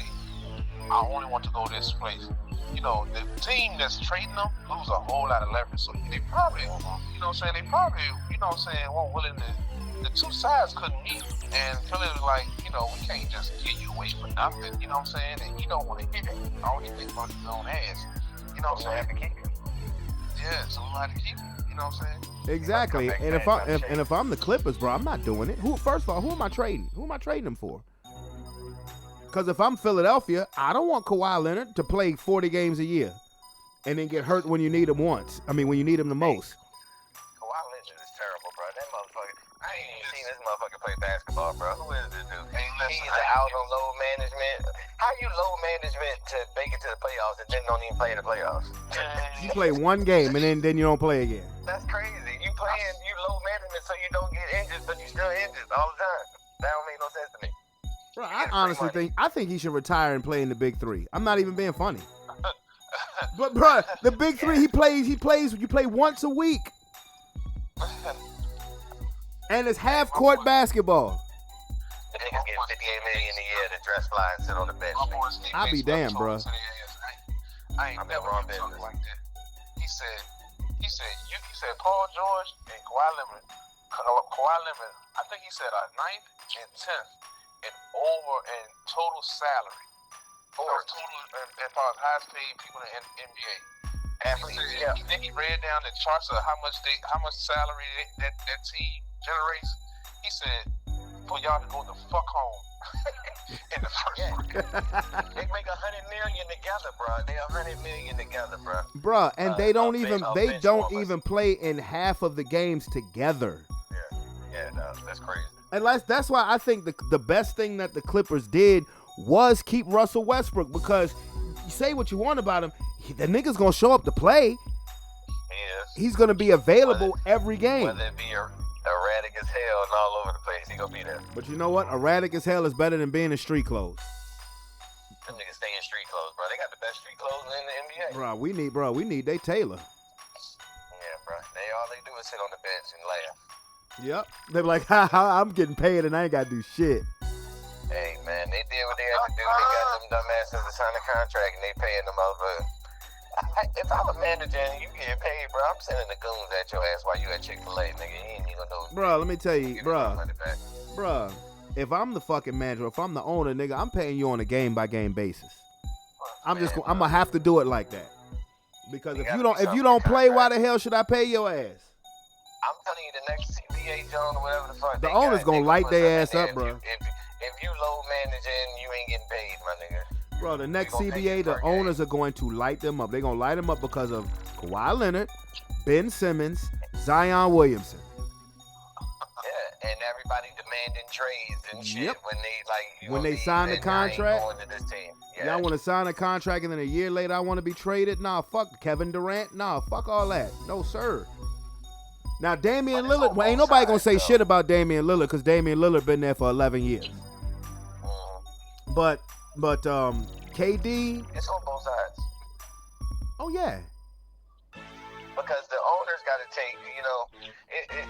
I only want to go this place, you know, the team that's trading them lose a whole lot of leverage. So they probably, you know what I'm saying, weren't willing to, the two sides couldn't meet. And Philly was like, you know, we can't just give you away for nothing, you know what I'm saying? And he don't want to hit it. All he thinks about his own ass. You know what I'm saying? Have to keep it. Yeah, so we have to keep it. You know what I'm saying? Exactly. Come And back, if I'm the Clippers, bro, I'm not doing it. First of all, who am I trading? Who am I trading him for? Because if I'm Philadelphia, I don't want Kawhi Leonard to play 40 games a year and then get hurt when you need him once. I mean, when you need him the most. Kawhi Leonard is terrible, bro. That motherfucker. I ain't even seen this motherfucker play basketball, bro. Who is this dude? He's out on load management. How you load management to make it to the playoffs and then don't even play in the playoffs? You play one game and then you don't play again. That's crazy. You load management so you don't get injured, but you still injured all the time. That don't make no sense to me. Bro, I honestly think he should retire and play in the Big Three. I'm not even being funny. But bro, the Big Three, you play once a week. And it's half court basketball. The niggas get $58 million a year to dress fly and sit on the bench. I'll be damned, bro. I ain't never heard something like that. He said Paul George and Kawhi Leonard, I think he said 9th and 10th in total salary. Total as far as highest paid people in the NBA. Athletes, Then he ran down the charts of how much salary that team generates. He said, for y'all to go the fuck home in the first round. They make $100 million together, bro. They $100 million together, bro. Bruh, and they don't even play in half of the games together. Yeah, no, that's crazy. And that's why I think the best thing that the Clippers did was keep Russell Westbrook, because you say what you want about him, the nigga's gonna show up to play. He is. He's gonna be available every game. Whether it be erratic as hell and all over the place, he gonna be there. But you know what? Erratic as hell is better than being in street clothes. Them niggas stay in street clothes, bro. They got the best street clothes in the NBA. We need they Taylor. Yeah, bro. All they do is sit on the bench and laugh. Yep. They're like, ha, I'm getting paid and I ain't gotta do shit. Hey, man, they did what they had to do. They got them dumbasses to sign a contract and they paying them motherfuckers. If I'm a manager and you get paid, bro, I'm sending the goons at your ass while you at Chick-fil-A, nigga. You ain't even gonna know. Bro, let me tell you, bro, Bro, if I'm the fucking manager, if I'm the owner, nigga, I'm paying you on a game-by-game basis. I'm gonna have to do it like that. Because if you don't play, why the hell should I pay your ass? I'm telling you, the next CBA John or whatever the fuck. The owner's gonna light their ass up, bro. If you low managing, you ain't getting paid, my nigga. Bro, the next CBA, the owners are going to light them up. They're gonna light them up because of Kawhi Leonard, Ben Simmons, Zion Williamson. Yeah, and everybody demanding trades and shit Yep. when they sign the contract. Going to this team. Yeah. Y'all want to sign a contract and then a year later I want to be traded? Nah, fuck Kevin Durant. Nah, fuck all that. No, sir. Now, Damian Lillard, well, ain't nobody going to say shit about Damian Lillard because Damian Lillard been there for 11 years. But KD. It's on both sides. Oh, yeah. because the owners got to take,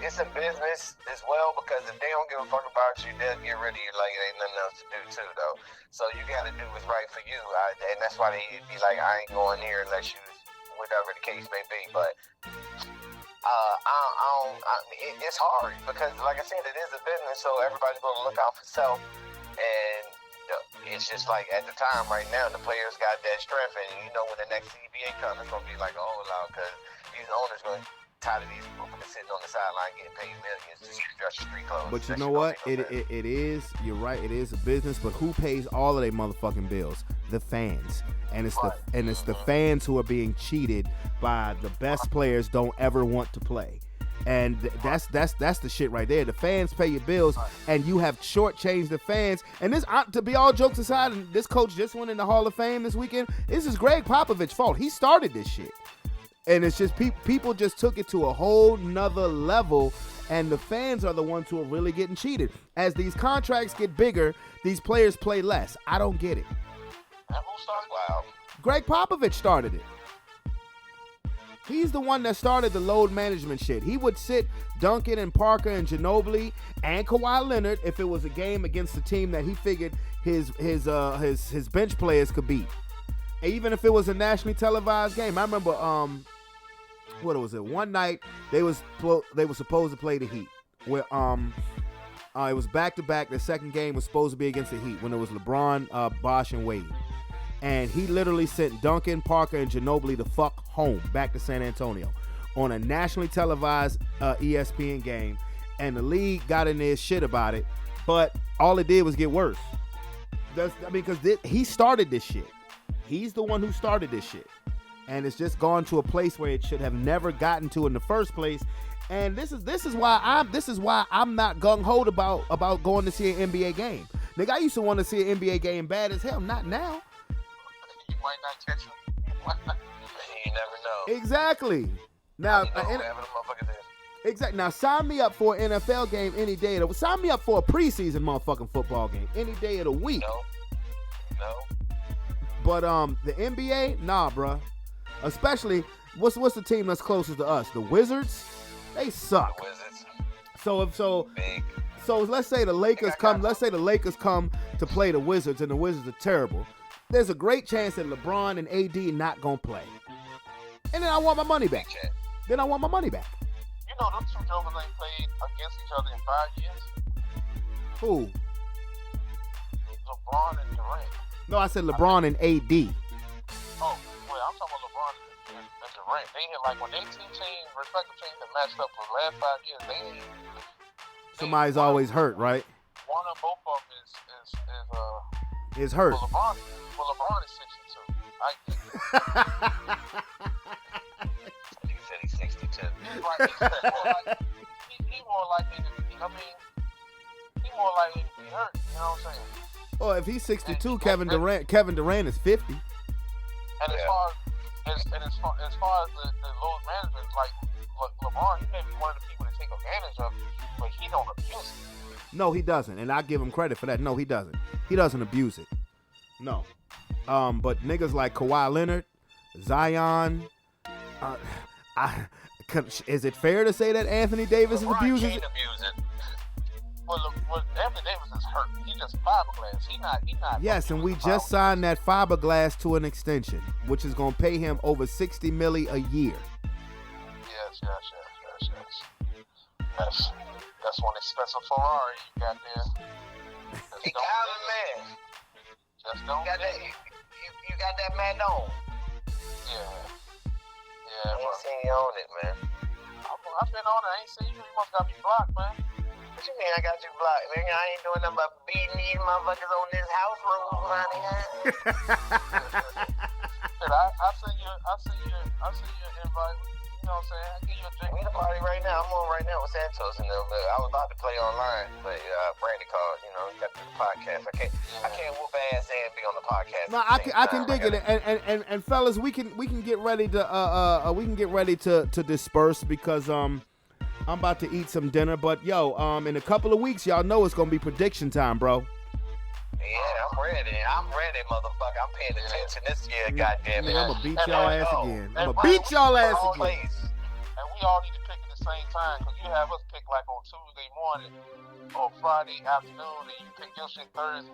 it's a business as well, because if they don't give a fuck about you, they'll get rid of you like it ain't nothing else to do too, though. So you got to do what's right for you, and that's why they be like, I ain't going here unless you, whatever the case may be. But it's hard because, like I said, it is a business, so everybody's going to look out for self, and it's just like at the time right now, the players got that strength, and when the next CBA comes, it's going to be like a whole lot, because these owners going to tired of these motherfuckers sitting on the sideline getting paid millions to dress street clothes. But you know what? It is. You're right. It is a business. But who pays all of their motherfucking bills? The fans. And it's the fans who are being cheated by the best players don't ever want to play. And that's the shit right there. The fans pay your bills, and you have shortchanged the fans. And this, to be all jokes aside, and this coach just went in the Hall of Fame this weekend. This is Greg Popovich's fault. He started this shit. And it's just people just took it to a whole nother level, and the fans are the ones who are really getting cheated. As these contracts get bigger, these players play less. I don't get it. And who started? Wow. Greg Popovich started it. He's the one that started the load management shit. He would sit Duncan and Parker and Ginobili and Kawhi Leonard if it was a game against a team that he figured his bench players could beat. Even if it was a nationally televised game. I remember what was it? One night they were supposed to play the Heat. Where it was back to back. The second game was supposed to be against the Heat when it was LeBron, Bosh, and Wade. And he literally sent Duncan, Parker, and Ginobili the fuck home, back to San Antonio, on a nationally televised ESPN game. And the league got in their shit about it, but all it did was get worse. Because he started this shit. He's the one who started this shit. And it's just gone to a place where it should have never gotten to in the first place. And this is why I'm not gung-ho about going to see an NBA game. Nigga, I used to want to see an NBA game bad as hell. Not now. You might not catch him. You never know. Exactly. Now, Exactly. Now, sign me up for an NFL game any day. Sign me up for a preseason motherfucking football game any day of the week. No. But the NBA, nah, bruh. Especially, what's the team that's closest to us? The Wizards. They suck. The Wizards. So let's say the Lakers come. Let's say the Lakers come to play the Wizards, and the Wizards are terrible. There's a great chance that LeBron and AD not gonna play, and then I want my money back. You know, them two jokers ain't played against each other in 5 years. Who? LeBron and Durant. No, I said LeBron and AD. Oh, well, I'm talking about LeBron and Durant. They had, like, when they two teams, respective teams that matched up for the last 5 years, Somebody's always hurt, right? One or both of them Is hurt. Well, LeBron is 62. I get it. He said he's 62. He more likely to be, he more likely to be hurt, you know what I'm saying? Oh, if he's 62, Kevin Durant is 50. And as far as the load management, like LeBron, he may be one of the people to take advantage of it, but he don't abuse it. No, he doesn't, and I give him credit for that. No, he doesn't. He doesn't abuse it. No. But niggas like Kawhi Leonard, Zion, is it fair to say that Anthony Davis is abusing it? Abuse it. Well, Anthony Davis is hurt. He just fiberglass. He not. Yes, and we just signed that fiberglass to an extension, which is going to pay him over $60 million a year. Yes. That's one expensive Ferrari you got there. He got it, man. Just don't. You got that man on. Yeah. I ain't seen you on it, man. I've been on it. I ain't seen you. You must got me blocked, man. What you mean I got you blocked, nigga? I ain't doing nothing but beating these motherfuckers on this house rules, man. I send you an invite. You know what I'm saying? I give you a drink. We in the party right now. I'm on right now with Santos and them. But I was about to play online, but Brandy called. You know, got to do the podcast. I can't whoop ass and be on the podcast. No, I can dig it. And fellas, we can get ready to disperse because I'm about to eat some dinner. But yo, in a couple of weeks, y'all know it's gonna be prediction time, bro. Yeah, I'm ready, motherfucker. I'm paying attention this year, goddamn it. I'm gonna beat y'all ass again. I'm gonna beat y'all ass again. we all need to pick at the same time, because you have us pick like on Tuesday morning or Friday afternoon, and you pick your shit Thursday.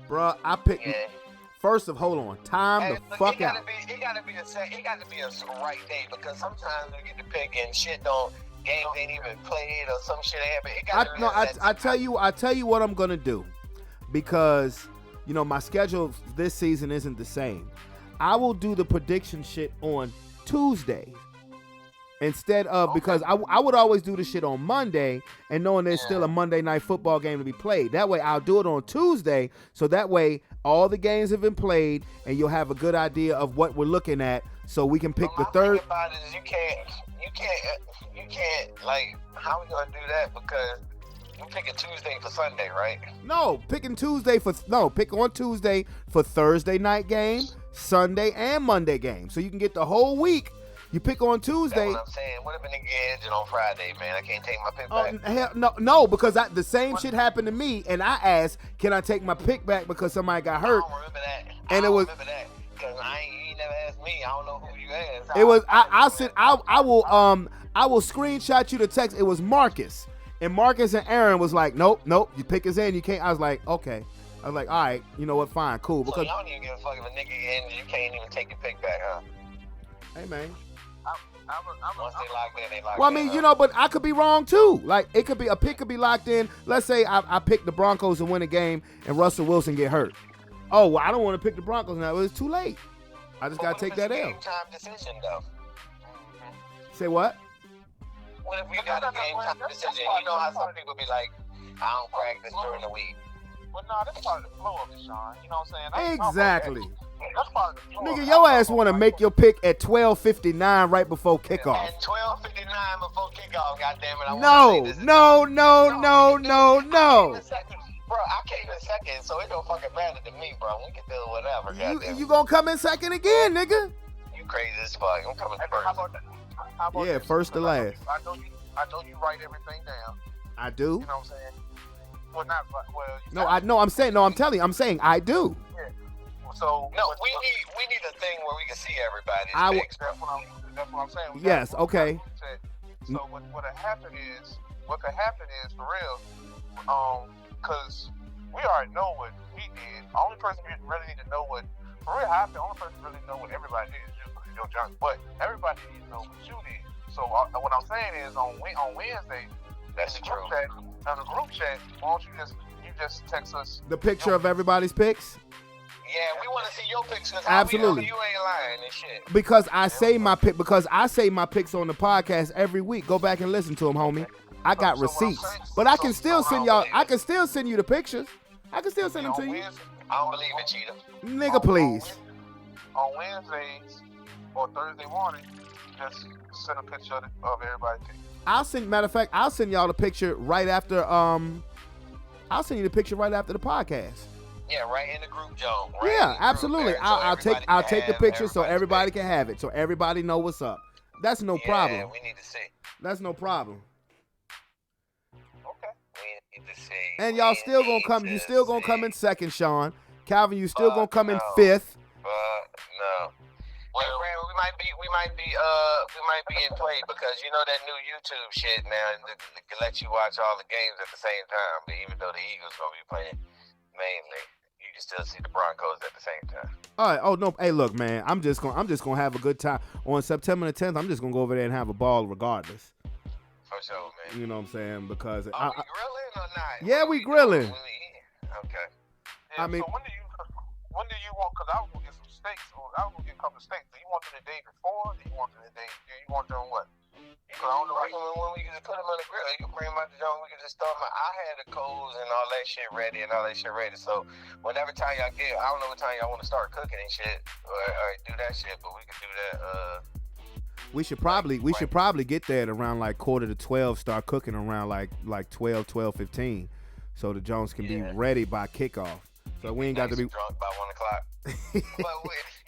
Bruh, I picked. Yeah. First of, hold on, time Hey, the look, fuck it out. gotta be a right day, because sometimes we get to pick and shit games ain't even played or some shit ain't happened. It gotta be I tell you what I'm gonna do, because my schedule this season isn't the same. I will do the prediction shit on Tuesday instead of, because I would always do the shit on Monday and knowing there's still a Monday night football game to be played. That way I'll do it on Tuesday, so that way all the games have been played and you'll have a good idea of what we're looking at, so we can pick the third. Thing about it is you can't like, how we gonna do that, because you pick a Tuesday for Sunday, right? No, pick on Tuesday for Thursday night game, Sunday and Monday game, so you can get the whole week. You pick on Tuesday. That's what I'm saying. What if a nigga edging on Friday, man? I can't take my pick back. Hell, no, because the same shit happened to me, and I asked, can I take my pick back because somebody got hurt? I don't remember that. And I it was remember that, because you never asked me. I don't know who you asked. it was I will screenshot you the text. It was Marcus, and Marcus and Aaron was like, nope, you pick us in, you can't. I was like, okay. I was like, all right, you know what, fine, cool. Because so y'all don't even give a fuck if a nigga in, you can't even take your pick back, huh? hey man. Once they lock in, they lock in. Well, I mean, but I could be wrong too. Like, it could be a pick could be locked in. Let's say I picked the Broncos to win a game and Russell Wilson get hurt. Oh, well, I don't want to pick the Broncos now. It's too late. I just gotta take that L. Game time decision, though. Say what? What if we got a game time decision? You know how some people be like, I don't practice during the week. Well, no, that's part of the flow of it, Sean. You know what I'm saying? Exactly. That's part of the flow. Nigga, your ass want to make your pick at 12:59 right before kickoff. At 12:59 before kickoff, goddammit. No. Bro, I came in second, so it don't fucking matter to me, bro. We can do whatever, goddamn. You gonna come in second again, nigga? You crazy as fuck. I'm coming How first. about that? How about Yeah, this? first to last. I know you write everything down. I do. You know what I'm saying? Well, not well. I'm saying I do. Yeah. So No, we need a thing where we can see everybody's picks. That's what I'm saying. Yes, okay. So what happen is for real, because we already know what we did. The only person we really need to know what, for real, the only person really know what everybody did is your junk. But everybody needs to know what you did. So what I'm saying is on Wednesday, That's true. On the group chat, why don't you just text us The picture of everybody's picks. Yeah, we want to see your picks, because Absolutely. you ain't lying and shit. Because I say my picks on the podcast every week. Go back and listen to them, homie. I got receipts, but I can still send y'all. I can still send you the pictures. I can still send them to you. I don't believe it, Cheetah. Nigga, please. On Wednesdays or Thursday morning, just send a picture of everybody's pick. Matter of fact, I'll send y'all the picture right after. I'll send you the picture right after the podcast. Yeah, right in the group, Joe. Yeah, absolutely. I'll take the picture so everybody can have it, so everybody know what's up. That's no problem. Yeah, we need to see. That's no problem. Okay. We need to see. And y'all still gonna come. You still gonna come in second, Sean. Calvin, you still gonna come in fifth. No. Well, we might be in play, because you know that new YouTube shit now can let you watch all the games at the same time. But even though the Eagles gonna be playing mainly, you can still see the Broncos at the same time. All right. Oh no. Hey, look, man. I'm just gonna have a good time on September the 10th. I'm just gonna go over there and have a ball, regardless. For sure, man. You know what I'm saying? Because Are we grilling or not? Yeah, we grilling. Okay. Yeah, I mean, so when do you want? Because I was gonna get some steaks, or I was gonna get a couple of steaks. Do you want them the day before? Or do you want them the day? Do you want them what? I don't know when we can just put them on the grill. You can bring them out the joint. We can just throw them. I had the coals and all that shit ready So whenever time y'all get, I don't know what time y'all want to start cooking and shit, or do that shit. But we can do that. We should probably get there at around like 11:45. Start cooking around like 12:15, so the Jones can be ready by kickoff. So we ain't got to be drunk by 1 o'clock.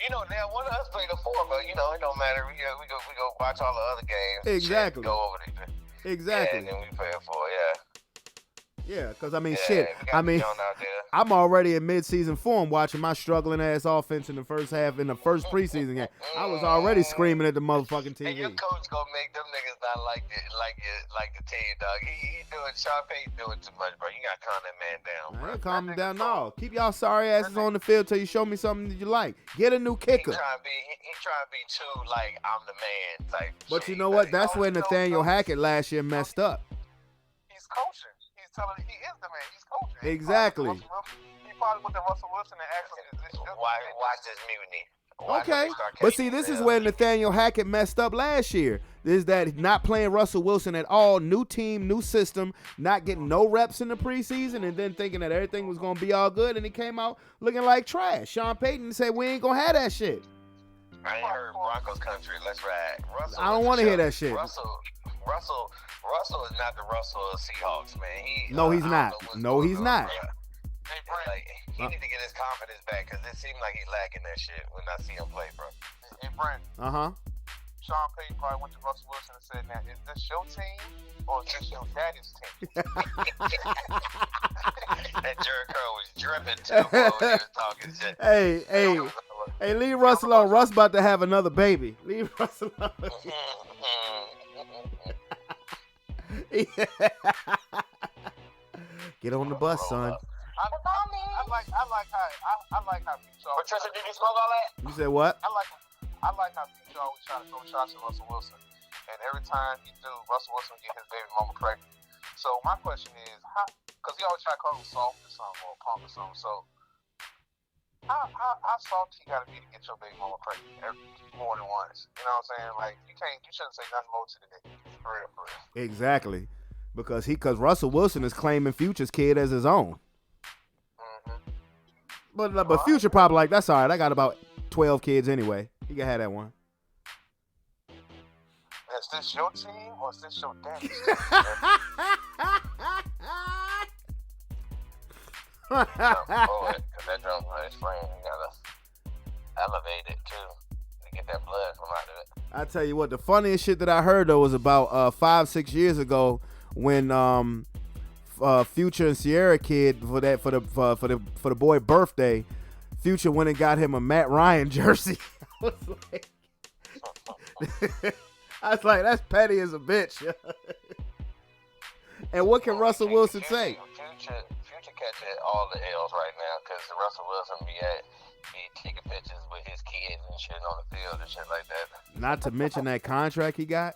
But now one of us played a 4, but it don't matter. We go watch all the other games. Exactly. Shit, go over there. Exactly. Yeah, and then we play a 4. Yeah. Yeah, because I mean, Yeah, shit. we got I the mean, joint out there. I'm already in mid-season form watching my struggling ass offense in the first half in the first preseason game. I was already screaming at the motherfucking TV. And your coach gonna make them niggas not like the team, dog. He doing Sean Payton doing too much, bro. You gotta calm that man down, I bro. ain't calm him down. No, keep y'all sorry asses on the field till you show me something that you like. Get a new kicker. He trying to be too like I'm the man type. But shit. you know what? Like, That's where Nathaniel Hackett last year messed up. He's coaching. He's telling he is the man. He's coaching. Exactly. He probably went to Russell Wilson and asked him, "Is this your Watch this mutiny." Watch Okay, him start but catching see, this is himself. where Nathaniel Hackett messed up last year. Is that not playing Russell Wilson at all? New team, new system, not getting no reps in the preseason, and then thinking that everything was gonna be all good, and he came out looking like trash. Sean Payton said we ain't gonna have that shit. I ain't heard Broncos country. Let's ride. Russell I don't want to hear that shit. Russell is not the Russell of Seahawks, man. No, he's I don't not. know what's No, going he's on, not. bro. Hey, Brent. Like, he need to get his confidence back because it seemed like he's lacking that shit when I see him play, bro. Hey, Brent. Sean Payton probably went to Russell Wilson and said, "Now, is this your team or is this your daddy's team?" That Jericho was dripping too, bro, when he was talking shit. Hey, leave Russ alone. Russ about to have another baby. Leave Russ alone. Get on the bus, son. I like how Future. Patricia, did you smoke all that? You said what? I like how Future always try to throw shots at Russell Wilson, and every time he do, Russell Wilson get his baby mama pregnant. So my question is, because he always try to call him soft or something or punk or something. So how soft you gotta be to get your baby mama pregnant more than once? You know what I'm saying? Like you shouldn't say nothing more to the nigga. For real. Exactly. Because Russell Wilson is claiming Future's kid as his own. But Future probably like, that's all right. I got about 12 kids anyway. You can have that one. Is this your team or is this your daddy's team? Boy, because that drum his friend, you gotta elevate it too to get that blood from out of it. I tell you what, the funniest shit that I heard though was about 5-6 years ago when Future and Sierra kid for the boy birthday, Future went and got him a Matt Ryan jersey. I was like, that's petty as a bitch. And what can Russell Wilson say? Future catching all the L's right now because Russell Wilson be taking pictures with his kids and shit on the field and shit like that. Not to mention that contract he got.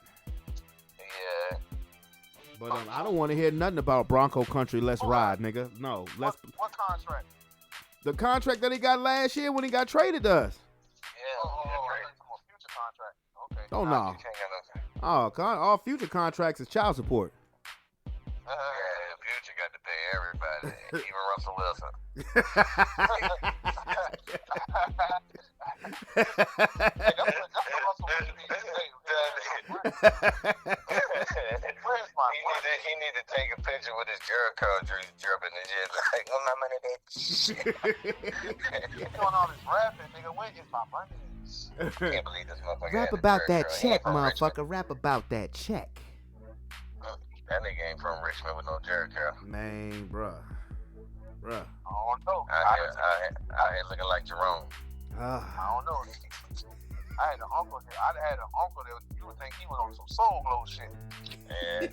Yeah. But I don't want to hear nothing about Bronco Country. Let's ride, nigga. No, What contract? The contract that he got last year when he got traded to us. Yeah. Future contract. Okay. Oh no. All Future contracts is child support. Future got to pay everybody, even Russell Wilson. He need to take a picture with his Jericho dripping and shit. Like, oh my money, bitch. You doing all this rapping, nigga? Where is my money? I can't believe this motherfucker. Rap had the about that Jericho. He check, ain't from motherfucker. Richmond. Rap about that check. That nigga ain't from Richmond with no Jericho. Man, bruh. I don't know. Out here looking like Jerome. I don't know. I had an uncle that you would think he was on some soul glow shit. Yeah. You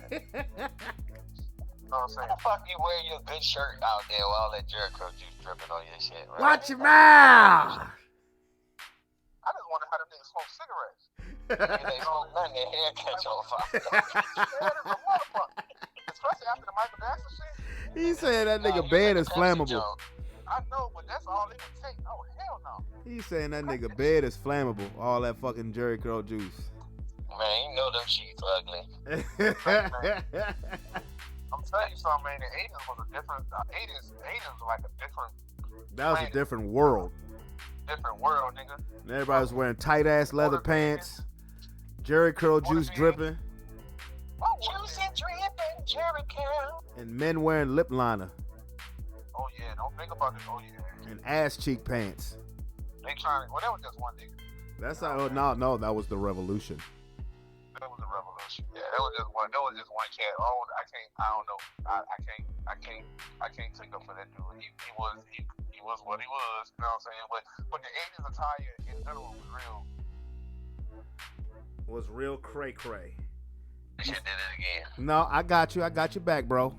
know what I'm saying? How the fuck you wear your good shirt out there with all that Jericho juice dripping on your shit, right? Watch your mouth. I just wonder how them niggas smoke cigarettes. They smoke nothing, their hair catch on fire. Especially after the Michael Jackson shit. He said that nigga bed is flammable. I know, but that's all they can take. Oh, hell no. He's saying that nigga bed is flammable. All that fucking Jericho juice. Man, you know them sheets ugly. I'm telling you something, man. The 80s was a different. 80s was like a different. That was a different world. Different world, nigga. And everybody was wearing tight ass leather pants, Jericho juice dripping, Juicy dripping Jericho. and men wearing lip liner Oh yeah, don't think about it. Oh yeah. and ass cheek pants. They trying. Well, that was just one nigga. That's not. No, that was the revolution. That was a revolution. Yeah, that was just one. That was just one cat. Oh, I don't know. I I can't take up for that dude. He was what he was. You know what I'm saying? But the '80s attire in general Was real cray cray. You should did it again. No, I got you back, bro. All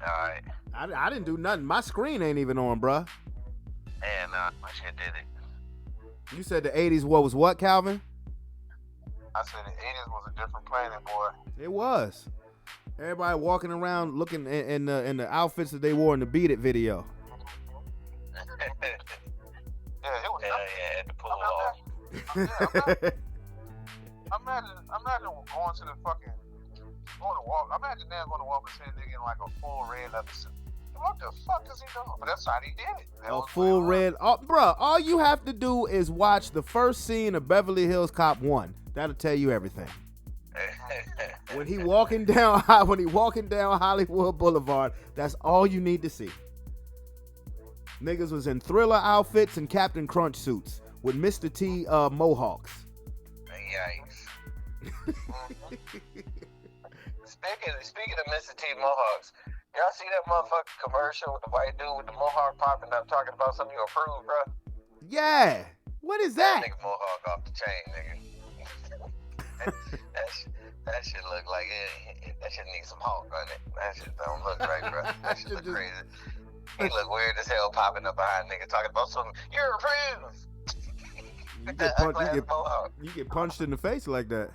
right. I didn't do nothing. My screen ain't even on, bruh. And I should did it. You said the 80s was what, Calvin? I said the '80s was a different planet, boy. It was. Everybody walking around looking in the outfits that they wore in the Beat It video. Yeah, it was. Yeah, had to pull off. Imagine going to the fucking going to walk. Imagine now going to walk and seeing nigga in like a full red leather suit. What the fuck is he doing? But that's how he did it. A full red. Oh, bruh, all you have to do is watch the first scene of Beverly Hills Cop 1. That'll tell you everything. When he walking down Hollywood Boulevard, that's all you need to see. Niggas was in Thriller outfits and Captain Crunch suits with Mr. T mohawks. Yikes. Speaking of Mr. T mohawks, y'all see that motherfucking commercial with the white dude with the mohawk popping up talking about something you approve, bro? Yeah. What is that? Nigga mohawk off the chain, nigga. that shit look like it. That shit needs some Hulk on it. That shit don't look right, bro. That shit look crazy. He look weird as hell popping up behind nigga talking about something. You're approved. You get punched in the face like that.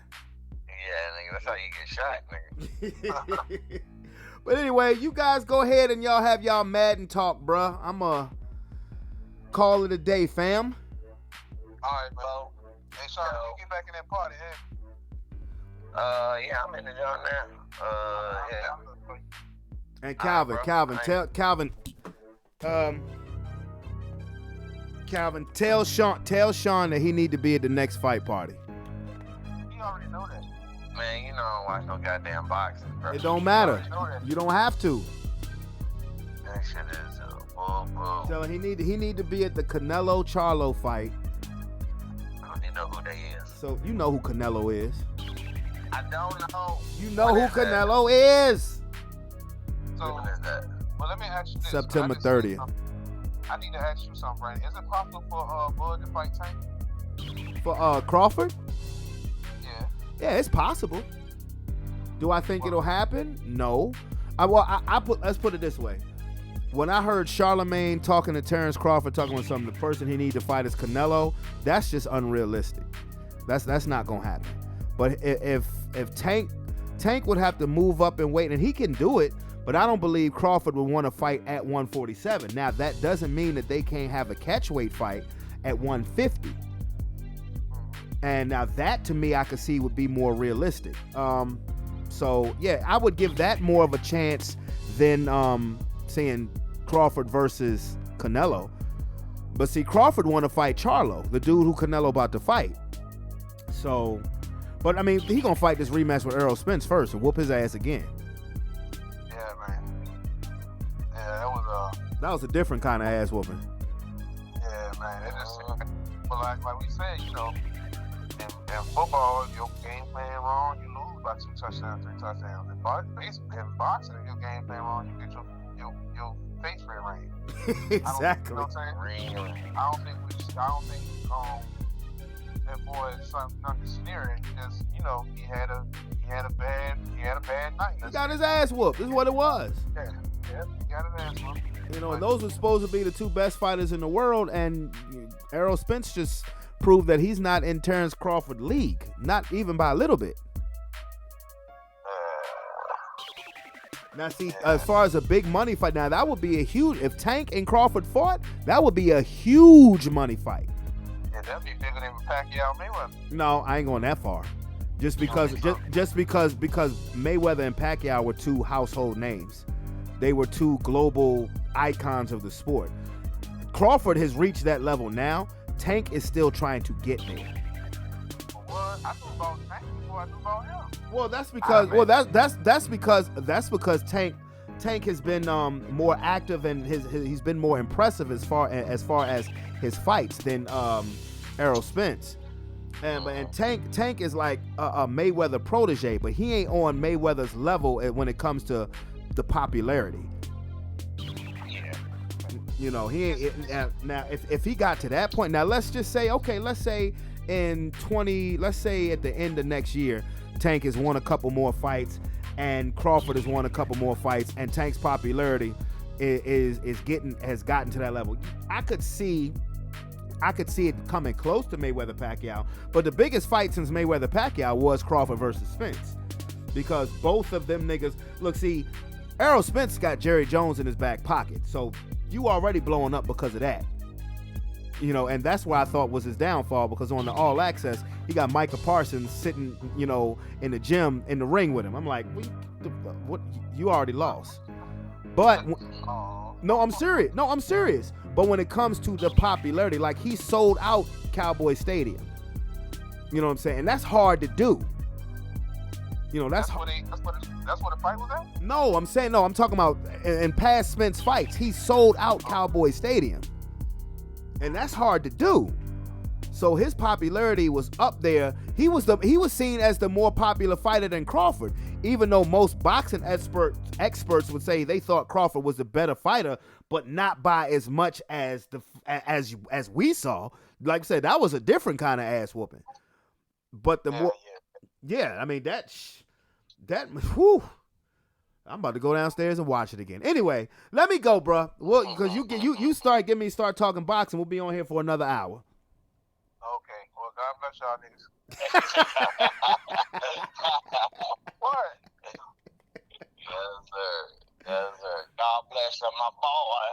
Yeah, nigga, that's how you get shot, nigga. But anyway, you guys go ahead and y'all have y'all Madden talk, bruh. I'ma call it a day, fam. All right, bro. Hey, Sean, you get back in that party, eh? Yeah, I'm in the joint now. Yeah. And Calvin, tell Sean that he need to be at the next fight party. You already know that. Man, you know I don't watch no goddamn boxing, bro. It don't matter. You don't have to. That shit is bull. Tell him he need to be at the Canelo Charlo fight. I don't even know who they is. So you know who Canelo is. I don't know. You know who Canelo is. So, when is that? Well, let me ask you this. September 30th. I need to ask you something, Brandon. Is it possible for Bud to fight Tank? For Crawford? Yeah. Yeah, it's possible. Do I think it'll happen? No. Let's put it this way. When I heard Charlemagne talking to Terrence Crawford, talking about something, the person he needs to fight is Canelo, that's just unrealistic. That's not gonna happen. But if Tank would have to move up and weight, and he can do it, but I don't believe Crawford would want to fight at 147. Now, that doesn't mean that they can't have a catchweight fight at 150. And now that, to me, I could see would be more realistic. So, yeah, I would give that more of a chance than saying Crawford versus Canelo. But see, Crawford want to fight Charlo, the dude who Canelo about to fight. So, but I mean, he gonna fight this rematch with Errol Spence first and whoop his ass again. Yeah, man. Yeah, that was a different kind of ass whooping. Yeah, man. It just, but like we said, you know, in football, if your game plan wrong, you lose by 2 touchdowns, 3 touchdowns. In boxing, if your game plan wrong, you get your face rearranged. Exactly. You know what I'm saying? I don't think that boy is nothing sneering. He just, you know, he had a bad night. He got his ass whooped. This is what it was. Yeah, he got his ass whooped. You know, and those were supposed to be the 2 best fighters in the world, and Errol Spence just proved that he's not in Terrence Crawford league, not even by a little bit. Now, see, as far as a big money fight, now that would be a huge. If Tank and Crawford fought, that would be a huge money fight. Yeah, that'd be bigger than Pacquiao Mayweather. No, I ain't going that far. Just because Mayweather and Pacquiao were 2 household names. They were 2 global icons of the sport. Crawford has reached that level now. Tank is still trying to get there. Well, I knew about Tank before I knew about him. Well, that's because Tank has been more active and he's been more impressive as far as his fights than Errol Spence. And Tank is like a Mayweather protege, but he ain't on Mayweather's level when it comes to the popularity. You know, now if he got to that point, now let's just say, okay, let's say let's say at the end of next year, Tank has won a couple more fights and Crawford has won a couple more fights and Tank's popularity has gotten to that level. I could see it coming close to Mayweather Pacquiao, but the biggest fight since Mayweather Pacquiao was Crawford versus Spence, because both of them niggas, look, see, Errol Spence got Jerry Jones in his back pocket, so you already blowing up because of that. You know, and that's why I thought was his downfall, because on the All Access, he got Micah Parsons sitting, you know, in the gym, in the ring with him. I'm like, what? You already lost. But, no, I'm serious. But when it comes to the popularity, like, he sold out Cowboy Stadium. You know what I'm saying? And that's hard to do. You know, that's where the fight was at? No, I'm talking about in past Spence fights, he sold out Cowboy Stadium. And that's hard to do. So his popularity was up there. He was seen as the more popular fighter than Crawford, even though most boxing experts would say they thought Crawford was the better fighter, but not by as much as as we saw. Like I said, that was a different kind of ass whooping. But the more, yeah, I mean that, whew. I'm about to go downstairs and watch it again. Anyway, let me go, bro. Well, because you start talking boxing, we'll be on here for another hour. Okay. Well, God bless y'all niggas. What? Yes, sir. Yes, sir. God bless you, my boy.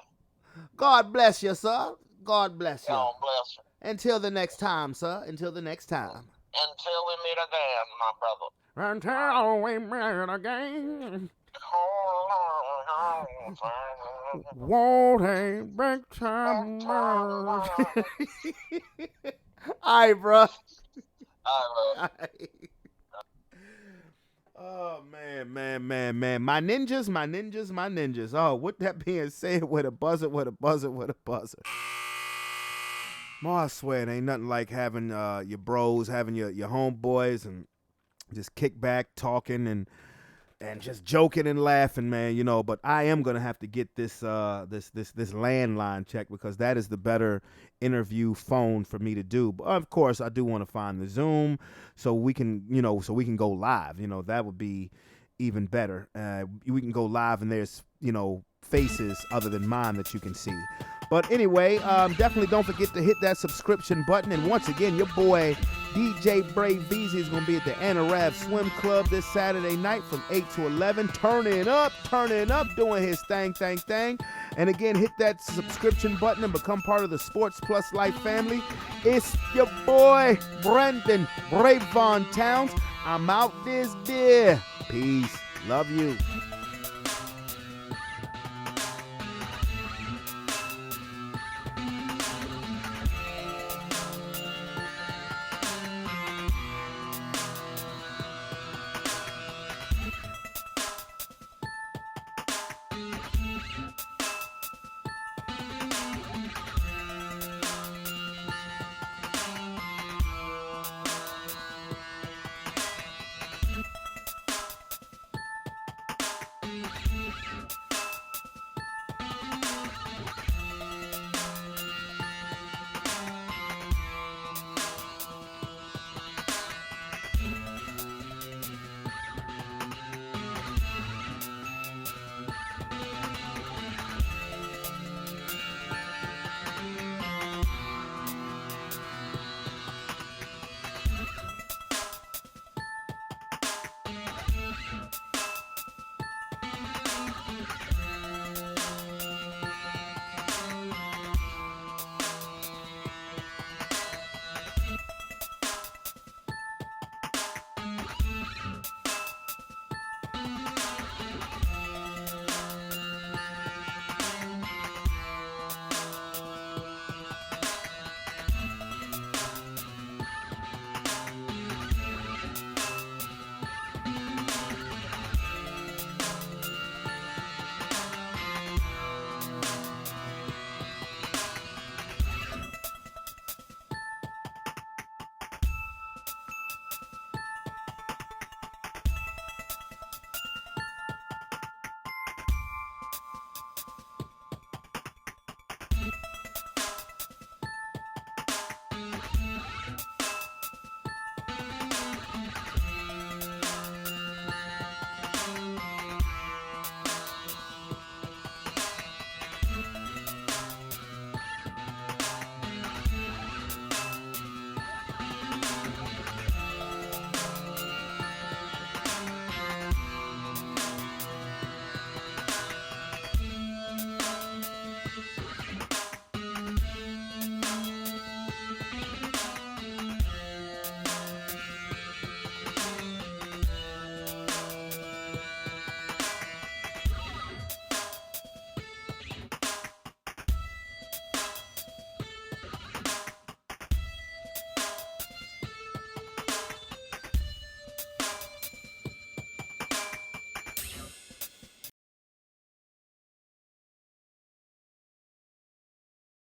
God bless you, sir. God bless you. God bless you. Until the next time, sir. Until the next time. Until we meet again, my brother. Until we meet again. Won't a big time. All right, bro. Oh, man. My ninjas. Oh, with that being said, with a buzzer. More, I swear, it ain't nothing like having your bros, having your homeboys, and just kick back, talking, and just joking and laughing, man, you know. But I am gonna have to get this landline checked, because that is the better interview phone for me to do. But of course, I do want to find the Zoom so we can go live. You know, that would be even better. We can go live and there's, you know, faces other than mine that you can see. But anyway, definitely don't forget to hit that subscription button. And once again, your boy DJ Brevon is going to be at the Anarav Swim Club this Saturday night from 8 to 11. Turning up, doing his thing. And again, hit that subscription button and become part of the Sports Plus Life family. It's your boy, Brendan Brevon Towns. I'm out this beer. Peace. Love you.